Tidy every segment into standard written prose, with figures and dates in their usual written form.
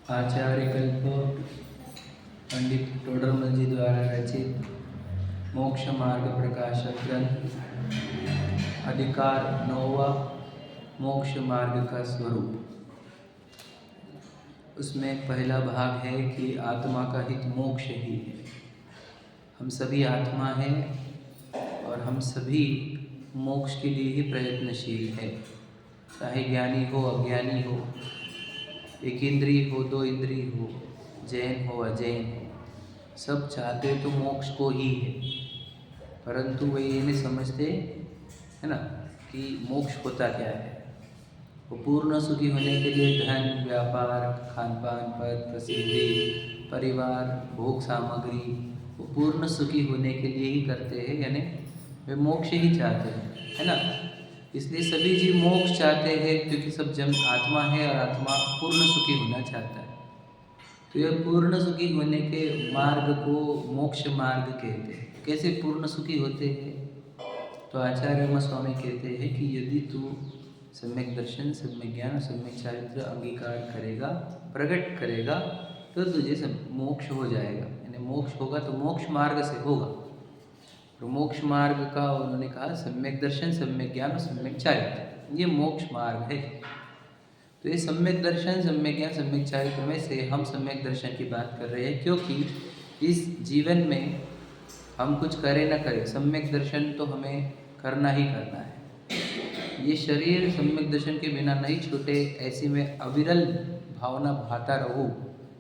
आचार्य कल्प पंडित टोडरमल जी द्वारा रचित मोक्ष मार्ग प्रकाशक ग्रंथ अधिकार 9वां मोक्ष मार्ग का स्वरूप। उसमें पहला भाग है कि आत्मा का हित मोक्ष ही है। हम सभी आत्मा हैं और हम सभी मोक्ष के लिए ही प्रयत्नशील है। चाहे ज्ञानी हो अज्ञानी हो, एक इंद्रिय हो दो इंद्रिय हो, जैन हो अजैन हो, सब चाहते तो मोक्ष को ही है। परंतु वे ये नहीं समझते है ना कि मोक्ष होता क्या है। वो पूर्ण सुखी होने के लिए धन, व्यापार, खान पान, पद, प्रसिद्धि, परिवार, भोग सामग्री, वो पूर्ण सुखी होने के लिए ही करते हैं, यानी वे मोक्ष ही चाहते हैं, है ना। इसलिए सभी जीव मोक्ष चाहते हैं क्योंकि सब जन आत्मा है और आत्मा पूर्ण सुखी होना चाहता है। तो यह पूर्ण सुखी होने के मार्ग को मोक्ष मार्ग कहते हैं। कैसे पूर्ण सुखी होते हैं? तो आचार्य स्वामी कहते हैं कि यदि तू सम्यक दर्शन, सम्यक ज्ञान, सम्यक चारित्र अंगीकार करेगा, प्रकट करेगा, तो तुझे मोक्ष हो जाएगा। यानी मोक्ष होगा तो मोक्ष मार्ग से होगा। तो मोक्ष मार्ग का उन्होंने कहा सम्यक दर्शन, सम्यक ज्ञान और सम्यक चारित्र, ये मोक्ष मार्ग है। तो ये सम्यक दर्शन, सम्यक ज्ञान, सम्यक चारित्र में से हम सम्यक दर्शन की बात कर रहे हैं, क्योंकि इस जीवन में हम कुछ करें न करें, सम्यक दर्शन तो हमें करना ही करना है। ये शरीर सम्यक दर्शन के बिना नहीं छूटे, ऐसी में अविरल भावना भाता रहूँ,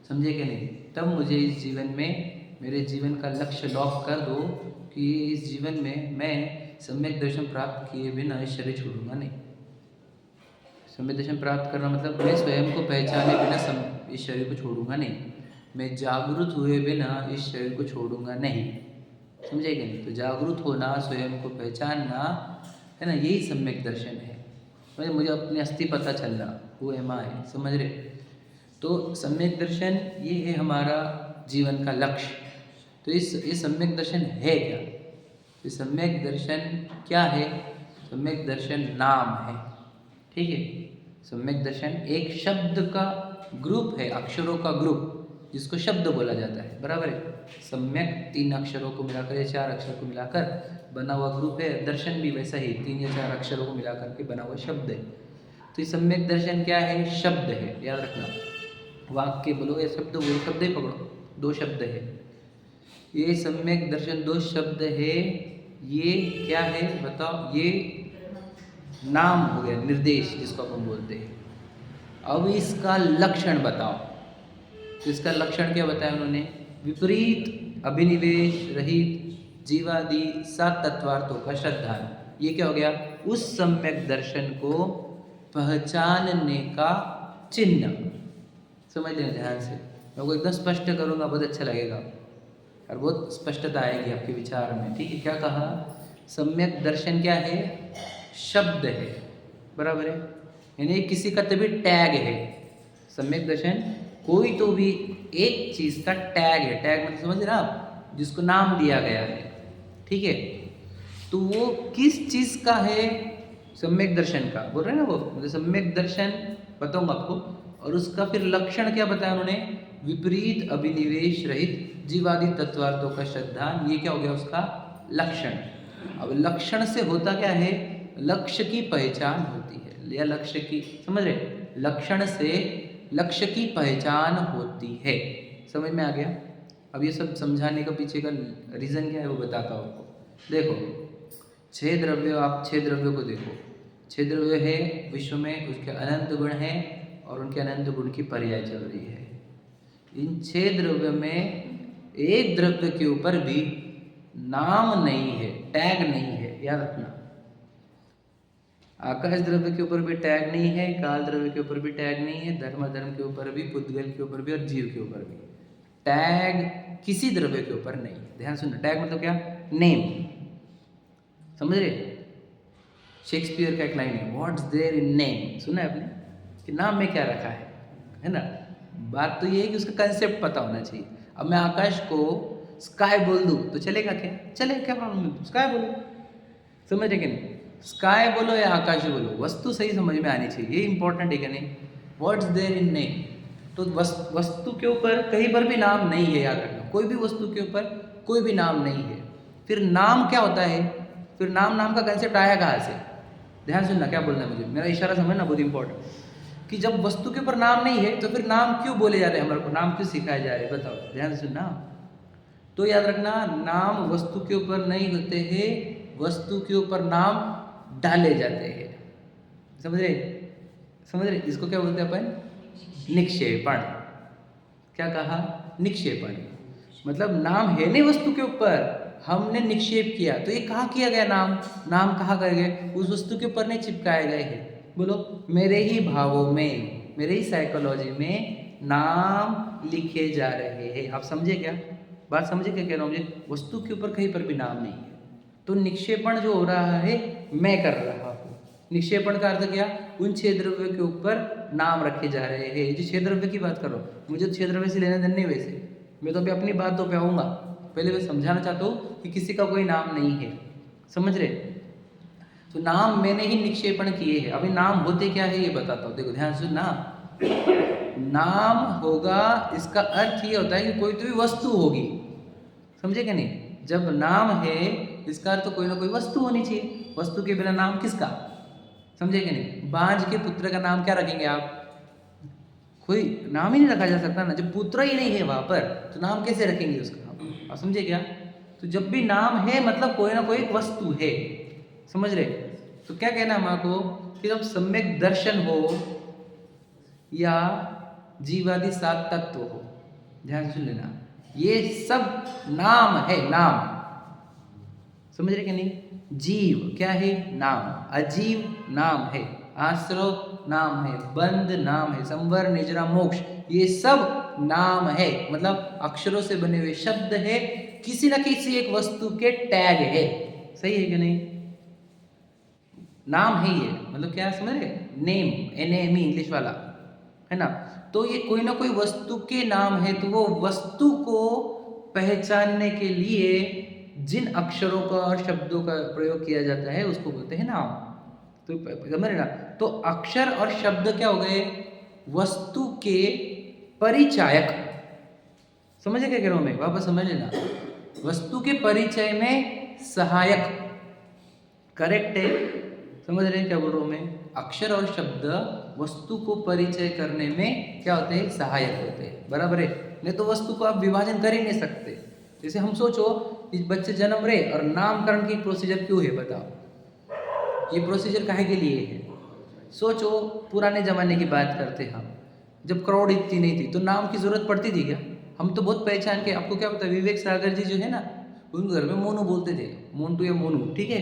समझे कि नहीं। तब मुझे इस जीवन में मेरे जीवन का लक्ष्य लॉक कर दो कि इस जीवन में मैं सम्यक दर्शन प्राप्त किए बिना इस शरीर छोड़ूंगा नहीं। सम्यक दर्शन प्राप्त करना मतलब मैं स्वयं को पहचाने बिना इस शरीर को छोड़ूंगा नहीं, मैं जागरूक हुए बिना इस शरीर को छोड़ूंगा नहीं, समझेगा नहीं। तो जागरूक होना, स्वयं को पहचानना, है ना, यही सम्यक दर्शन है। मुझे अपनी अस्थि पता चलना, वो एम आई, समझ रहे। तो सम्यक दर्शन ये है हमारा जीवन का लक्ष्य। तो ये सम्यक दर्शन है क्या? तो सम्यक दर्शन क्या है? सम्यक दर्शन नाम है, ठीक है। सम्यक दर्शन एक शब्द का ग्रुप है, अक्षरों का ग्रुप, जिसको शब्द बोला जाता है, बराबर है। सम्यक 3 अक्षरों को मिलाकर या 4 अक्षर को मिलाकर बना हुआ ग्रुप है। दर्शन भी वैसा ही 3 या 4 अक्षरों को मिलाकर के बना हुआ शब्द है। तो ये सम्यक दर्शन क्या है? शब्द है, याद रखना। वाक्य बोलो या शब्द बोलो, शब्द ही पकड़ो, 2 शब्द है। ये सम्यक दर्शन 2 शब्द है। ये क्या है बताओ? ये नाम हो गया, निर्देश जिसको अपन बोलते हैं। अब इसका लक्षण बताओ। तो इसका लक्षण क्या बताया उन्होंने? विपरीत अभिनिवेश रहित जीवादि 7 तत्वार्थों का श्रद्धान। ये क्या हो गया? उस सम्यक दर्शन को पहचानने का चिन्ह। समझ लेना ध्यान से, मैं वो एकदम स्पष्ट करूँगा, बहुत अच्छा लगेगा और बहुत स्पष्टता आएगी आपके विचार में, ठीक है। क्या कहा? सम्यक दर्शन क्या है? शब्द है, बराबर है। यानी किसी का तभी टैग है। सम्यक दर्शन कोई तो भी एक चीज़ का टैग है। टैग मतलब समझ रहे आप, जिसको नाम दिया गया है, ठीक है। तो वो किस चीज़ का है? सम्यक दर्शन का बोल रहे हैं ना वो, मतलब सम्यक दर्शन बताऊंगा आपको। और उसका फिर लक्षण क्या बताया उन्होंने? विपरीत अभिनिवेश रहित जीवादि तत्वार्थों का श्रद्धान। ये क्या हो गया उसका लक्षण। अब लक्षण से होता क्या है? लक्ष्य की पहचान होती है, या लक्ष्य की, समझ रहे, लक्षण से लक्ष्य की पहचान होती है। समझ में आ गया? अब ये सब समझाने का पीछे का रीज़न क्या है वो बताता हूँ आपको। देखो, 6 द्रव्य, आप 6 द्रव्यों को देखो। 6 द्रव्य है विश्व में, उसके अनंत गुण हैं और उनके अनंत गुण की पर्याय चल रही है। इन 6 द्रव्य में एक द्रव्य के ऊपर भी नाम नहीं है, टैग नहीं है, याद रखना। आकाश द्रव्य के ऊपर भी टैग नहीं है, काल द्रव्य के ऊपर भी टैग नहीं है, धर्म के ऊपर भी, पुद्गल के ऊपर भी और जीव के ऊपर भी टैग किसी द्रव्य के ऊपर नहीं। ध्यान सुनना, टैग मतलब क्या? नेम, समझ रहे। शेक्सपियर का एक लाइन है, व्हाट्स देयर इन नेम, सुना है आपने कि नाम में क्या रखा है ना। बात तो ये है कि उसका कंसेप्ट पता होना चाहिए। अब मैं आकाश को स्काई बोल दूँ तो चलेगा क्या? चलेगा, क्या प्रॉब्लम है? स्काई बोलो, समझ रहे कि नहीं। स्काई बोलो या आकाश बोलो, वस्तु सही समझ में आनी चाहिए, ये इंपॉर्टेंट है कि नहीं। व्हाट्स देयर इन नेम, तो वस्तु के ऊपर कहीं पर भी नाम नहीं है, याद रखना। कोई भी वस्तु के ऊपर कोई भी नाम नहीं है। फिर नाम क्या होता है? फिर नाम का कंसेप्ट आया कहाँ से? ध्यान सुनना, क्या बोलना है मुझे, मेरा इशारा समझना बहुत इंपॉर्टेंट। कि जब वस्तु के ऊपर नाम नहीं है तो फिर नाम क्यों बोले जा रहे हैं, हमारे को नाम क्यों सिखाए जा रहे हैं, बताओ, ध्यान से सुनना। तो याद रखना, नाम वस्तु के ऊपर नहीं होते हैं, वस्तु के ऊपर नाम डाले जाते हैं। समझ रहे? समझ रहे? इसको क्या बोलते हैं अपन? निक्षेपण। क्या कहा? निक्षेपण। मतलब नाम है नहीं वस्तु के ऊपर, हमने निक्षेप किया। तो ये कहाँ किया गया नाम कहाँ कर गए? उस वस्तु के ऊपर नहीं चिपकाए गए हैं। बोलो, मेरे ही भावों में, मेरे ही साइकोलॉजी में नाम लिखे जा रहे हैं। आप समझे क्या बात? समझे क्या कह रहा हूँ? मुझे वस्तु के ऊपर कहीं पर भी नाम नहीं है। तो निक्षेपण जो हो रहा है मैं कर रहा हूँ। निक्षेपण का अर्थ क्या? उन छह द्रव्य के ऊपर नाम रखे जा रहे हैं। जो छह द्रव्य की बात करो, मुझे छह द्रव्य से लेना देना नहीं। वैसे मैं तो अभी अपनी बातों पे आऊँगा, पहले मैं समझाना चाहता हूँ कि किसी का कोई नाम नहीं है। समझ रहे? तो नाम मैंने ही निक्षेपण किए हैं। अभी नाम होते क्या है ये बताता हूँ, देखो ध्यान से ना। नाम होगा, इसका अर्थ ये होता है कि कोई तो भी वस्तु होगी। समझे क्या नहीं? जब नाम है इसका अर्थ तो कोई ना कोई वस्तु होनी चाहिए। वस्तु के बिना नाम किसका? समझे क्या नहीं? बांझ के पुत्र का नाम क्या रखेंगे आप? कोई नाम ही नहीं रखा जा सकता ना। जब पुत्र ही नहीं है वहां पर तो नाम कैसे रखेंगे उसका? आप समझे क्या? तो जब भी नाम है मतलब कोई ना कोई वस्तु है। समझ रहे? तो क्या कहना है आपको कि जब सम्यक दर्शन हो या जीवादि सात तत्व हो, ध्यान सुन लेना, ये सब नाम है। नाम समझ रहे क्या नहीं? जीव क्या है? नाम। अजीव नाम है, आश्रव नाम है, बंध नाम है, संवर, निजरा, मोक्ष, ये सब नाम है। मतलब अक्षरों से बने हुए शब्द है, किसी न किसी एक वस्तु के टैग है। सही है कि नहीं? नाम है ये, मतलब क्या समझ रहे? नेम, NAME इंग्लिश वाला है ना। तो ये कोई ना कोई वस्तु के नाम है। तो वो वस्तु को पहचानने के लिए जिन अक्षरों का और शब्दों का प्रयोग किया जाता है उसको बोलते हैं नाम। तो समझ रहे ना? तो अक्षर और शब्द क्या हो गए? वस्तु के परिचायक। समझे क्या कह रहा हूं मैं? वापस समझ लेना। वस्तु के परिचय में सहायक। करेक्ट है? समझ रहे हैं क्या बोल रहा हूं मैं? अक्षर और शब्द वस्तु को परिचय करने में क्या होते हैं? सहायक होते हैं। बराबर है? नहीं तो वस्तु को आप विभाजन कर ही नहीं सकते। जैसे हम सोचो, इस बच्चे जन्म रहे और नामकरण की प्रोसीजर क्यों है बताओ? ये प्रोसीजर काहे के लिए है? सोचो, पुराने जमाने की बात करते हम, जब करोड़ इतनी नहीं थी तो नाम की जरूरत पड़ती थी क्या? हम तो बहुत पहचान के, आपको क्या पता, विवेक सागर जी जो है ना, उन घर में मोनू बोलते थे, मोन्टू या मोनू, ठीक है।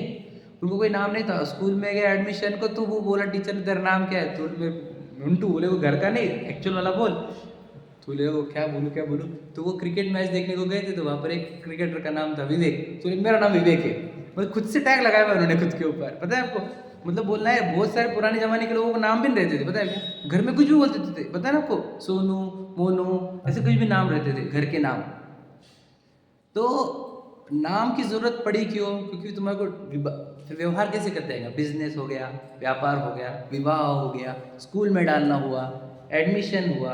उनको कोई नाम नहीं था। स्कूल में गए एडमिशन को तो वो बोला टीचर ने, तेरा नाम क्या है? तो मोन्टू बोले, वो घर का नहीं एक्चुअल वाला बोल। तो बोले वो क्या बोलूँ। तो वो क्रिकेट मैच देखने को गए थे, तो वहाँ पर एक क्रिकेटर का नाम था विवेक। तो मेरा नाम विवेक है, मतलब खुद से टैग लगाया हुआ उन्होंने खुद के ऊपर। पता है आपको? मतलब बोलना है, बहुत सारे पुराने जमाने के लोगों को नाम भी नहीं रहते थे, पता है क्या? घर में कुछ भी बोलते थे, पता है ना आपको? सोनू, मोनू, ऐसे कुछ भी नाम रहते थे, घर के नाम। तो नाम की जरूरत पड़ी क्यों? क्योंकि तुम्हारे को व्यवहार कैसे करते हैं? बिजनेस हो गया, व्यापार हो गया, विवाह हो गया, स्कूल में डालना हुआ, एडमिशन हुआ,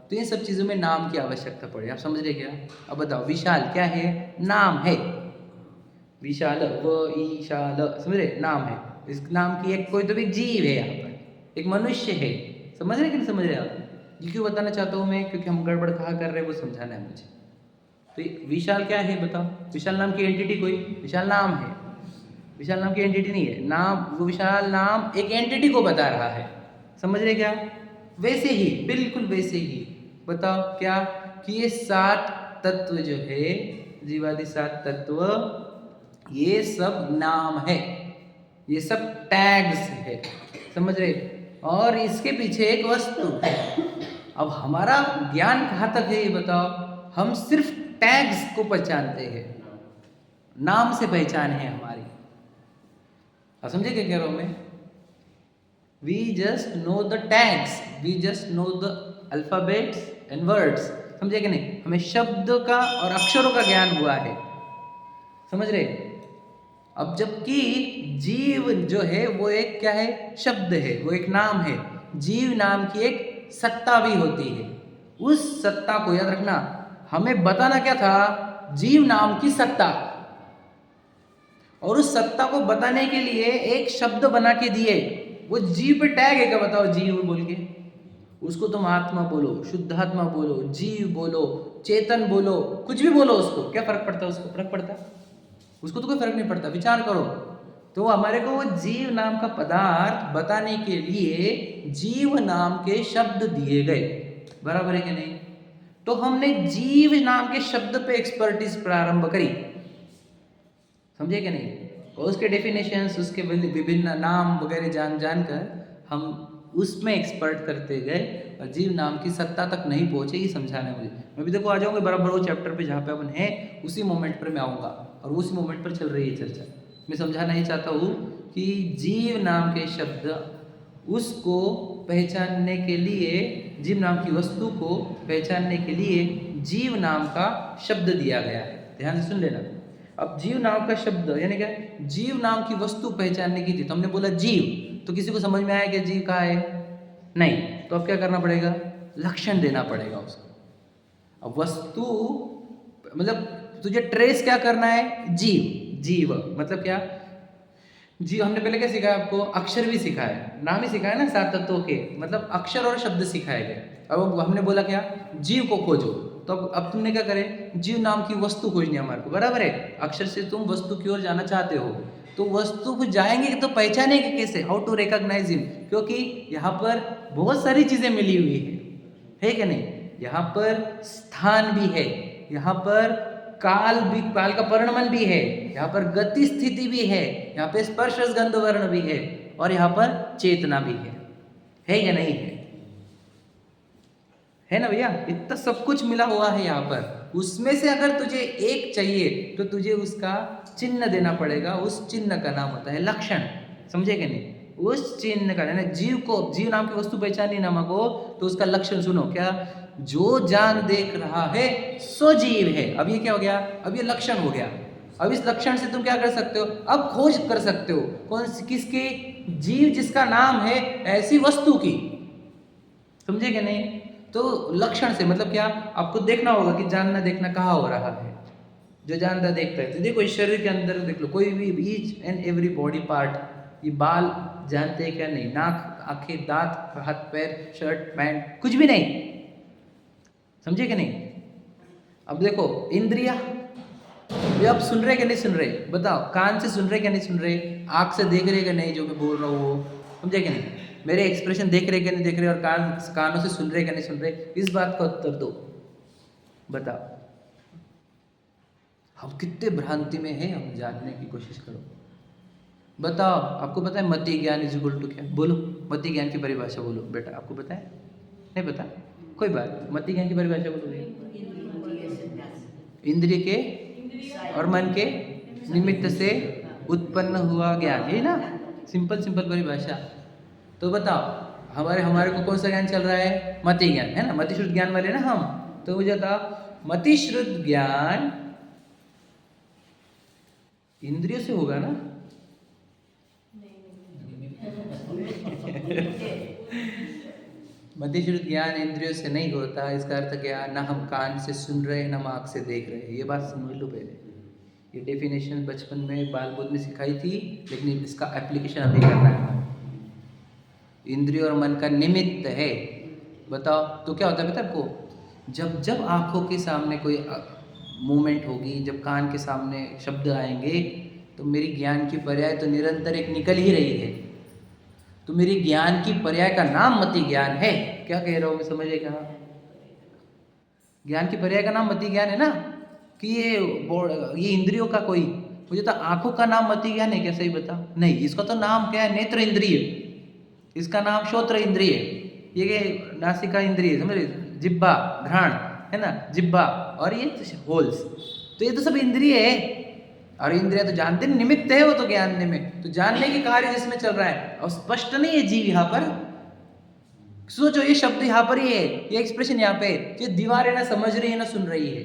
तो इन सब चीज़ों में नाम की आवश्यकता पड़ी। आप समझ रहे क्या? अब बताओ, विशाल क्या है? नाम है। विशाल, विशाल, समझ रहे? नाम है। इस नाम की एक कोई तो भी जीव है, यहाँ पर एक मनुष्य है। समझ रहे कि नहीं समझ रहे आप? ये क्यों बताना चाहता हूँ मैं? क्योंकि हम गड़बड़ कहाँ कर रहे हैं वो समझाना है मुझे। तो विशाल क्या है बताओ? विशाल नाम की एंटिटी कोई? विशाल नाम है, विशाल नाम की एंटिटी नहीं है। नाम, वो विशाल नाम एक एंटिटी को बता रहा है। समझ रहे क्या? वैसे ही, बिल्कुल वैसे ही बताओ क्या, कि ये सात तत्व जो है, जीवादि सात तत्व, ये सब नाम है, ये सब टैग्स है। समझ रहे? और इसके पीछे एक वस्तु है। अब हमारा ज्ञान कहाँ तक है ये बताओ? हम सिर्फ टैग्स को पहचानते हैं, नाम से पहचान है हमारी। आप समझे क्या कह रहा हूं मैं? We just know the tags, we just know the alphabets and words. समझे कि नहीं? हमें शब्द का और अक्षरों का ज्ञान हुआ है। समझ रहे? अब जबकि जीव जो है वो एक क्या है? शब्द है, वो एक नाम है। जीव नाम की एक सत्ता भी होती है। उस सत्ता को याद रखना, हमें बताना क्या था, जीव नाम की सत्ता, और उस सत्ता को बताने के लिए एक शब्द बना के दिए। वो जीव पे टैग है क्या, बताओ, जीव बोल के उसको तुम आत्मा बोलो, शुद्धात्मा बोलो, जीव बोलो, चेतन बोलो, कुछ भी बोलो, उसको क्या फर्क पड़ता है, उसको फर्क पड़ता है, उसको तो कोई फर्क नहीं पड़ता। विचार करो, तो हमारे को वो जीव नाम का पदार्थ बताने के लिए जीव नाम के शब्द दिए गए, बराबर है कि नहीं। तो हमने जीव नाम के शब्द पे एक्सपर्टीज प्रारंभ करी, समझे कि नहीं, और उसके डेफिनेशंस, उसके विभिन्न नाम वगैरह जान जानकर हम उसमें एक्सपर्ट करते गए, और जीव नाम की सत्ता तक नहीं पहुंचे, ये समझाना है मुझे। मैं भी देखो आ जाऊंगा बराबर वो चैप्टर पे जहाँ पे अपन हैं, उसी मोमेंट पर मैं आऊँगा, और उसी मोमेंट पर चल रही है चर्चा। मैं समझाना ही चाहता हूँ कि जीव नाम के शब्द, उसको पहचानने के लिए, जीव नाम की वस्तु को पहचानने के लिए जीव नाम का शब्द दिया गया है। ध्यान से सुन लेना। अब जीव नाम का शब्द यानी क्या, जीव नाम की वस्तु पहचानने की थी, तो हमने बोला जीव, तो किसी को समझ में आया कि जीव कहाँ है, नहीं, तो अब क्या करना पड़ेगा, लक्षण देना पड़ेगा उसको। अब वस्तु मतलब तुझे ट्रेस क्या करना है, जीव, जीव मतलब क्या, जी हमने पहले क्या सिखाया आपको, अक्षर भी सिखाया, नाम ही सिखाया ना, 7 तत्वों के, मतलब अक्षर और शब्द सिखाए गए। अब हमने बोला क्या, जीव को खोजो, तो अब तुमने क्या करे, जीव नाम की वस्तु खोजनी है हमारे को, बराबर है। अक्षर से तुम वस्तु की ओर जाना चाहते हो, तो वस्तु को जाएंगे तो पहचानेंगे कैसे, हाउ टू रिकॉग्नाइज हिम, क्योंकि यहाँ पर बहुत सारी चीजें मिली हुई है कि नहीं। यहाँ पर स्थान भी है, यहाँ पर काल भी, काल का परिणमन भी है, यहाँ पर गति स्थिति भी है, यहाँ पे स्पर्श रस गंध वर्ण भी है, और यहाँ पर चेतना भी है या नहीं है ना भैया, इतना सब कुछ मिला हुआ है यहाँ पर। उसमें से अगर तुझे एक चाहिए तो तुझे उसका चिन्ह देना पड़ेगा, उस चिन्ह का नाम होता है लक्षण, समझे कि नहीं। उस चिन्ह का ना, जीव को, जीव नाम की वस्तु पहचानी नाम को, तो उसका लक्षण सुनो, क्या, जो जान देख रहा है सो जीव है। अब ये क्या हो गया, अब ये लक्षण हो गया। अब इस लक्षण से तुम क्या कर सकते हो, अब खोज कर सकते हो, कौन सी, किसकी, जीव जिसका नाम है ऐसी वस्तु की, समझे कि नहीं। तो लक्षण से मतलब क्या, आपको देखना होगा कि जानना देखना कहाँ हो रहा है, जो जानता देखता है। तो देखो इस शरीर के अंदर देख लो, कोई भी each and every body part, ये बाल जानते हैं क्या, नहीं, नाक, आंखें, दांत, हाथ पैर, शर्ट पैंट, कुछ भी नहीं, समझे कि नहीं। अब देखो इंद्रिया, ये आप सुन रहे कि नहीं सुन रहे, बताओ, कान से सुन रहे कि नहीं सुन रहे, आंख से देख रहे कि नहीं जो मैं बोल रहा हूँ वो, समझे कि नहीं, मेरे एक्सप्रेशन देख रहे कि नहीं देख रहे, और कानों से सुन रहे कि नहीं सुन रहे, इस बात का उत्तर दो, बताओ। हम कितने भ्रांति में हैं, हम जानने की कोशिश करो, बताओ। आपको पता है मति ज्ञान इज इक्वल टू क्या, बोलो, मति ज्ञान की परिभाषा बोलो बेटा, आपको पता है, नहीं पता, कोई बात, मति ज्ञान की परिभाषा बोलो। इंद्रिय के और मन के निमित्त से उत्पन्न हुआ ज्ञान, यही ना, सिंपल सिंपल परिभाषा। तो बताओ हमारे को कौन सा ज्ञान चल रहा है, मति ज्ञान, है ना, मति श्रुत ज्ञान वाले ना हम। तो मुझे बताओ मति श्रुत ज्ञान इंद्रियों से होगा ना, मति श्रुत ज्ञान इंद्रियों से नहीं होता। इसका अर्थ क्या, ना हम कान से सुन रहे हैं, ना हम आँख से देख रहे हैं, ये बात समझ लो पहले। ये डेफिनेशन बचपन में बाल बोध में सिखाई थी, लेकिन इसका एप्लीकेशन अभी करना है। इंद्रिय और मन का निमित्त है, बताओ। तो क्या होता है पता है आपको, जब आंखों के सामने कोई मूवमेंट होगी, जब कान के सामने शब्द आएंगे, तो मेरी ज्ञान की पर्याय तो निरंतर एक निकल ही रही है। तो मेरी ज्ञान की पर्याय का नाम मति ज्ञान है। क्या कह रहा हूँ मैं, समझे क्या, ज्ञान की पर्याय का नाम मति ज्ञान है ना, कि ये इंद्रियों का कोई, मुझे तो आंखों का नाम मति ज्ञान है क्या, सही बता, नहीं, इसका तो नाम क्या है, नेत्र इंद्रिय, इसका नाम श्रोत्र इंद्रिय, ये नासिका इंद्रिय, समझ रहे, जिब्बा, घ्राण, है ना, जिब्बा, और ये होल्स, तो ये तो सब इंद्रिय है। और इंद्रिय तो जानते नहीं, निमित्त है वो तो जानने में, तो जानने के कार्य जिसमें चल रहा है, और स्पष्ट नहीं है जीव यहाँ पर। सोचो ये शब्द यहाँ पर ही है, ये एक्सप्रेशन यहाँ पे, ये दीवार है ना समझ रही है ना सुन रही है,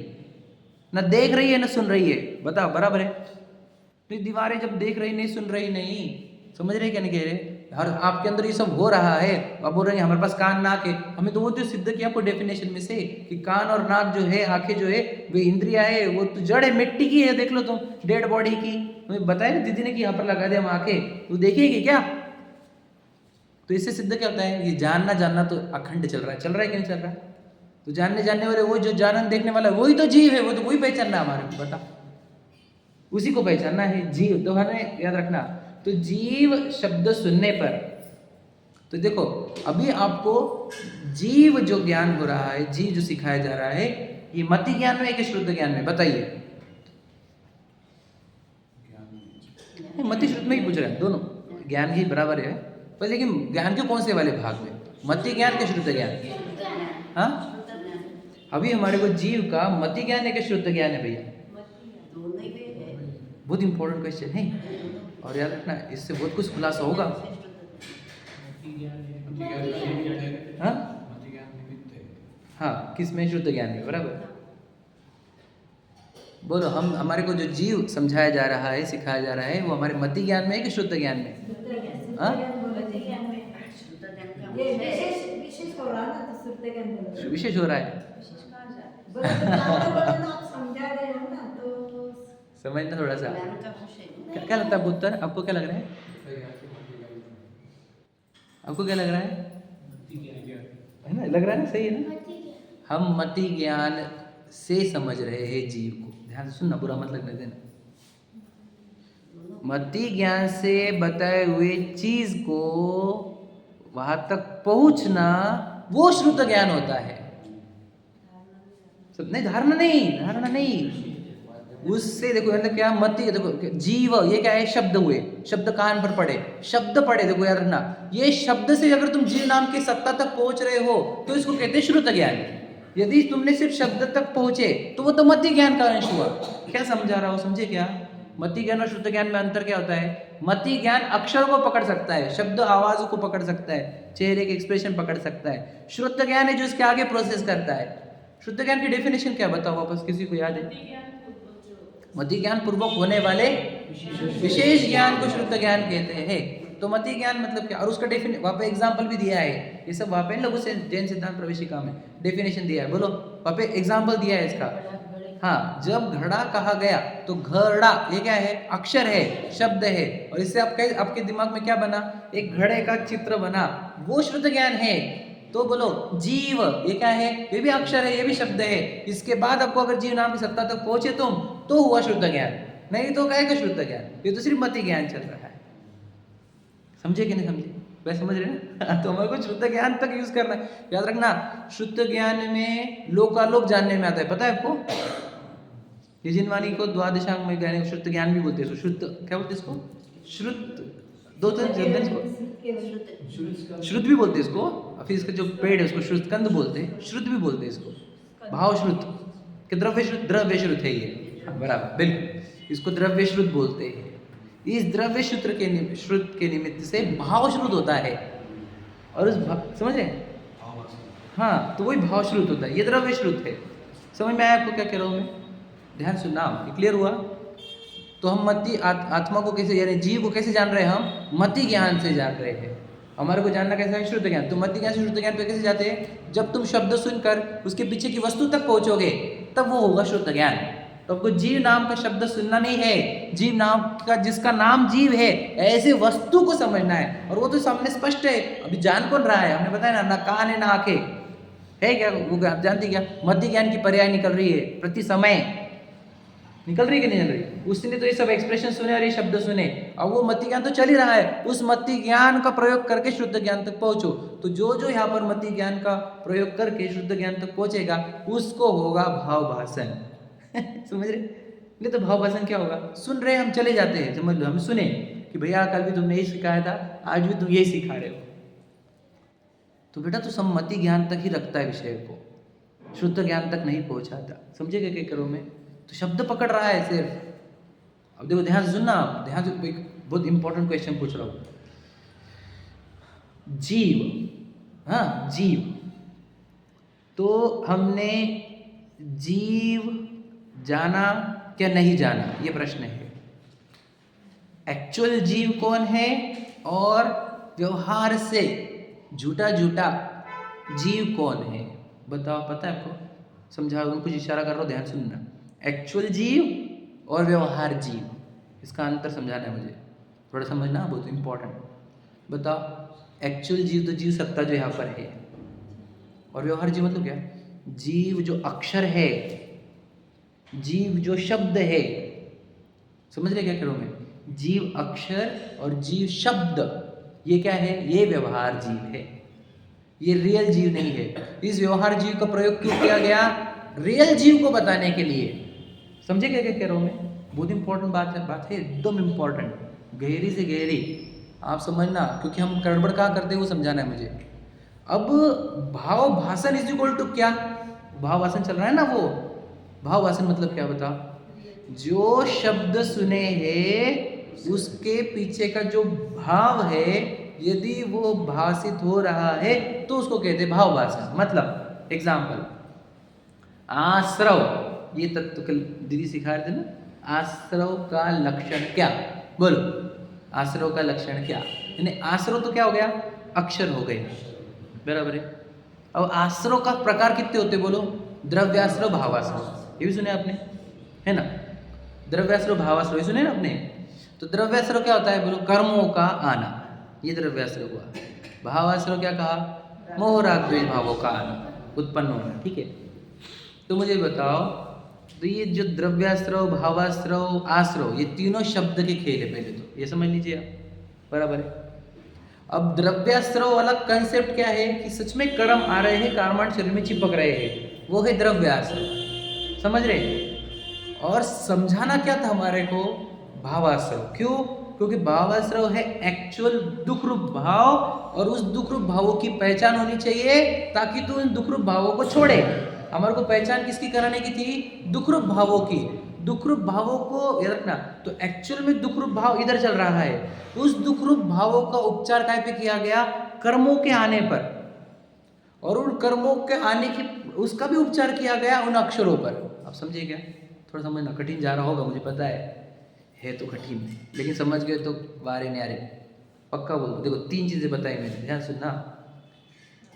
ना देख रही है ना सुन रही है, बताओ बराबर है। तो दीवारें जब देख रही नहीं सुन रही नहीं, समझ रहे क्या नहीं कह रहे, और आपके अंदर ये सब हो रहा है, आप बोल रहे हैं हमारे पास कान नाक है। हमें तो वो जो सिद्ध किया आपको डेफिनेशन में से कि कान और नाक जो है, आंखें जो है, वो इंद्रिया है, वो तो जड़ है, मिट्टी की है। देख लो तुम डेड बॉडी की, तुम्हें बताया ना दीदी ने कि यहाँ पर लगा दिया हम आंखें, तो देखेगी क्या? तो इससे सिद्ध क्या होता है? ये जानना जानना तो अखंड चल रहा है कि नहीं चल रहा है? तो जानने वाले वो जो जानन देखने वाला वही तो जीव है, वो तो वही पहचानना है हमारे को, बता उसी को पहचानना है जीव। तो हमें याद रखना, तो जीव शब्द सुनने पर, तो देखो अभी आपको जीव जो ज्ञान हो रहा है, जीव जो सिखाया जा रहा है, ये मति ज्ञान में है कि शुद्ध ज्ञान में? बताइए। मति शुद्ध में ही पूछ रहे हैं, दोनों ज्ञान ही बराबर है, पर लेकिन ज्ञान के कौन से वाले भाग में? मति ज्ञान के शुद्ध ज्ञान? हाँ, अभी हमारे को जीव का मति ज्ञान है कि शुद्ध ज्ञान है भैया? बहुत इंपॉर्टेंट क्वेश्चन है, और याद रखना इससे बहुत कुछ खुलासा होगा। हाँ हाँ, किस में? शुद्ध ज्ञान में, बराबर। बोलो, हम हमारे को जो जीव समझाया जा रहा है, सिखाया जा रहा है, वो हमारे मति ज्ञान में है कि शुद्ध ज्ञान में? हाँ, विशेष हो रहा है। समझना थोड़ा सा। क्या लगता है पुत्र, आपको क्या लग रहा है? आपको क्या लग रहा है? ना, लग रहा है ना, सही है ना? हम मति ज्ञान से समझ रहे हैं जीव को। ध्यान से सुनना, बुरा मत लगने देना। मति ज्ञान से बताए हुए चीज को वहां तक पहुंचना, वो शुद्ध ज्ञान होता है। नहीं, धारणा नहीं। उससे देखो मतलब क्या मति, देखो जीव ये क्या है? शब्द हुए, शब्द कान पर पड़े, शब्द पड़े। देखो याद रखना, ये शब्द से अगर तुम जीव नाम की सत्ता तक पहुंच रहे हो तो इसको कहते हैं श्रुत ज्ञान। यदि तुमने सिर्फ शब्द तक पहुंचे तो वो तो मति ज्ञान का अंश हुआ। क्या समझा रहा हो, समझे क्या? मति ज्ञान और शुद्ध ज्ञान में अंतर क्या होता है? मति ज्ञान अक्षरों को पकड़ सकता है, शब्द आवाजों को पकड़ सकता है, चेहरे के एक्सप्रेशन पकड़ सकता है। शुद्ध ज्ञान है जो इसके आगे प्रोसेस करता है। शुद्ध ज्ञान की डेफिनेशन क्या बताओ वापस, किसी को याद है? मति ज्ञान पूर्वक होने वाले विशेष ज्ञान को शुद्ध ज्ञान कहते हैं। तो मति ज्ञान मतलब क्या? और उसका वहाँ पे एग्जाम्पल भी दिया है, ये सब वहाँ पे लघु से जैन सिद्धांत प्रवेशिका में डेफिनेशन दिया है। बोलो, वहाँ पे एग्जाम्पल दिया है इसका। हाँ, जब घड़ा कहा गया तो घड़ा ये क्या है? अक्षर है, शब्द है, और इससे आपके दिमाग में क्या बना? एक घड़े का चित्र बना, वो शुद्ध ज्ञान है। तो बोलो, जीव ये क्या है? ये भी अक्षर है, ये भी शब्द है। इसके बाद आपको अगर जीव नाम की सत्ता तक पहुंचे तुम, तो हुआ शुद्ध ज्ञान, नहीं तो क्या शुद्ध ज्ञान? ये तो सिर्फ मति ज्ञान चल रहा है। समझे कि नहीं समझे? वह समझ रहे ना? तो हमारे को शुद्ध ज्ञान तक यूज करना है। याद रखना, शुद्ध ज्ञान में लोकालोक जानने में आता है, पता है आपको? यजिनवाणी को द्वादशांग में ज्ञान, शुद्ध ज्ञान भी बोलते हैं। शुद्ध क्या बोलते हैं इसको? श्रुत, दो तो श्रुत भी बोलते हैं इसको, फिर इसका जो पेड़ है उसको श्रुतकंद बोलते हैं, श्रुत भी बोलते हैं इसको, भाव श्रुत कि द्रव्य श्रुत है ये। हाँ, बराबर, बिल्कुल, इसको द्रव्य श्रुत बोलते हैं। इस द्रव्य श्रुत के निमित्त से भाव श्रुत होता है, और उस समझ रहे? हाँ, तो वही भाव श्रुत होता है, ये द्रव्य श्रुत है। समझ में आया आपको क्या कह रहा हूँ मैं? ध्यान सुनना, क्लियर हुआ? तो हम मति आत्मा को कैसे, यानी जीव को कैसे जान रहे हैं? हम मति ज्ञान से जान रहे हैं। हमारे को जानना कैसा है? शुद्ध ज्ञान। तो मति ज्ञान से शुद्ध ज्ञान पे कैसे जाते हैं? जब तुम शब्द सुनकर उसके पीछे की वस्तु तक पहुंचोगे, तब वो होगा शुद्ध ज्ञान। तो आपको जीव नाम का शब्द सुनना नहीं है, जीव नाम का, जिसका नाम जीव है, ऐसे वस्तु को समझना है। और वो तो सामने स्पष्ट है, अभी जान कौन रहा है? हमने बताया ना कान है ना आंखें है, क्या वो जानती क्या? मति ज्ञान की पर्याय निकल रही है, प्रति समय निकल रही कि नहीं चल रही? उसने तो ये सब एक्सप्रेशन सुने और ये शब्द सुने, और वो मति ज्ञान तो चल ही रहा है। उस मति ज्ञान का प्रयोग करके शुद्ध ज्ञान तक पहुंचो। तो जो यहाँ पर मति ज्ञान का प्रयोग करके शुद्ध ज्ञान तक पहुंचेगा, उसको होगा भाव भाषण। समझ रहे? नहीं तो भाव भाषण क्या होगा? सुन रहे हम चले जाते हैं, समझ लो हम सुने कि भैया कल भी तुमने यही सिखाया था, आज भी तुम यही सिखा रहे हो। तो बेटा तो सम्मति ज्ञान तक ही रखता है विषय को, शुद्ध ज्ञान तक नहीं पहुंचाता। समझेगा क्या करो मैं? तो शब्द पकड़ रहा है सिर्फ। अब देखो ध्यान से सुनना, ध्यान से, एक बहुत इंपॉर्टेंट क्वेश्चन पूछ रहा हूँ। जीव, हाँ जीव, तो हमने जीव जाना क्या नहीं जाना, ये प्रश्न है। एक्चुअल जीव कौन है और व्यवहार से झूठा झूठा जीव कौन है? बताओ, पता है आपको? समझाओ, कुछ इशारा कर रहा हो, ध्यान सुनना। एक्चुअल जीव और व्यवहार जीव, इसका अंतर समझाना है मुझे, थोड़ा समझना, बहुत इंपॉर्टेंट। बताओ, एक्चुअल जीव तो जीव सत्ता जो यहाँ पर है, और व्यवहार जीव मतलब क्या? जीव जो अक्षर है, जीव जो शब्द है। समझ रहे क्या कह रहा हूं मैं? जीव अक्षर और जीव शब्द, ये क्या है? ये व्यवहार जीव है, ये रियल जीव नहीं है। इस व्यवहार जीव का प्रयोग क्यों किया गया? रियल जीव को बताने के लिए। समझे क्या क्या कह रहा हूं मैं? बहुत इंपॉर्टेंट बात है, एकदम इंपॉर्टेंट, गहरी से गहरी, आप समझना, क्योंकि हम गड़बड़ कहाँ करते हैं वो समझाना है मुझे। अब भाव भाषण इज इक्वल टू क्या? भाव भाषण चल रहा है ना, वो भाव भाषण मतलब क्या बता? जो शब्द सुने हैं उसके पीछे का जो भाव है, यदि वो भाषित हो रहा है तो उसको कहते हैं भाव भाषण। मतलब एग्जाम्पल, आश्रव, ये तत्व कल दीदी सिखा रहे थे ना, आश्रव का लक्षण क्या? बोलो, आश्रव का लक्षण क्या? यानी आश्रव तो क्या हो गया? अक्षर हो गए, बराबर है। अब आश्रव का प्रकार कितने होते? बोलो, द्रव्याश्रव, भावाश्रव, ये भी सुने आपने, है ना? द्रव्याश्रव, भावाश्रव, ये सुने ना आपने? तो द्रव्याश्रव क्या होता है? बोलो, कर्मों का आना, ये द्रव्याश्रव हुआ। भावाश्रव क्या कहा? मोह राग द्वेष भावों का आना, उत्पन्न होना, ठीक है। तो मुझे बताओ, तो ये जो द्रव्याश्रव, भावाश्रव, आश्रव, ये तीनों शब्द के खेल है। पहले तो ये समझ लीजिए आप, बराबर है। अब द्रव्याश्रव वाला कंसेप्ट क्या है कि सच में कर्म आ रहे हैं, कर्मांड शरीर में चिपक रहे हैं, वो है द्रव्याश्रव, समझ रहे? और समझाना क्या था हमारे को? भावाश्रव। क्यों? क्योंकि भावाश्रव है एक्चुअल दुख रूप भाव, और उस दुख रूप भावों की पहचान होनी चाहिए ताकि तू उन दुख रूप भावों को छोड़े। हमारे को पहचान किसकी कराने की थी? दुख रूप भावों की। दुख रूप भावों को याद रखना, तो एक्चुअल में दुख रूप भाव इधर चल रहा है, उस दुख रूप भावों का उपचार काय पे किया गया? कर्मों के आने पर, और उन कर्मों के आने की उसका भी उपचार किया गया उन अक्षरों पर। आप समझिए क्या? थोड़ा समझना, कठिन जा रहा होगा मुझे पता है तो कठिन, लेकिन समझ गए तो वारे नहीं आ रहे, पक्का बोलो। देखो, 3 चीजें बताई मैंने, ध्यान सुनना।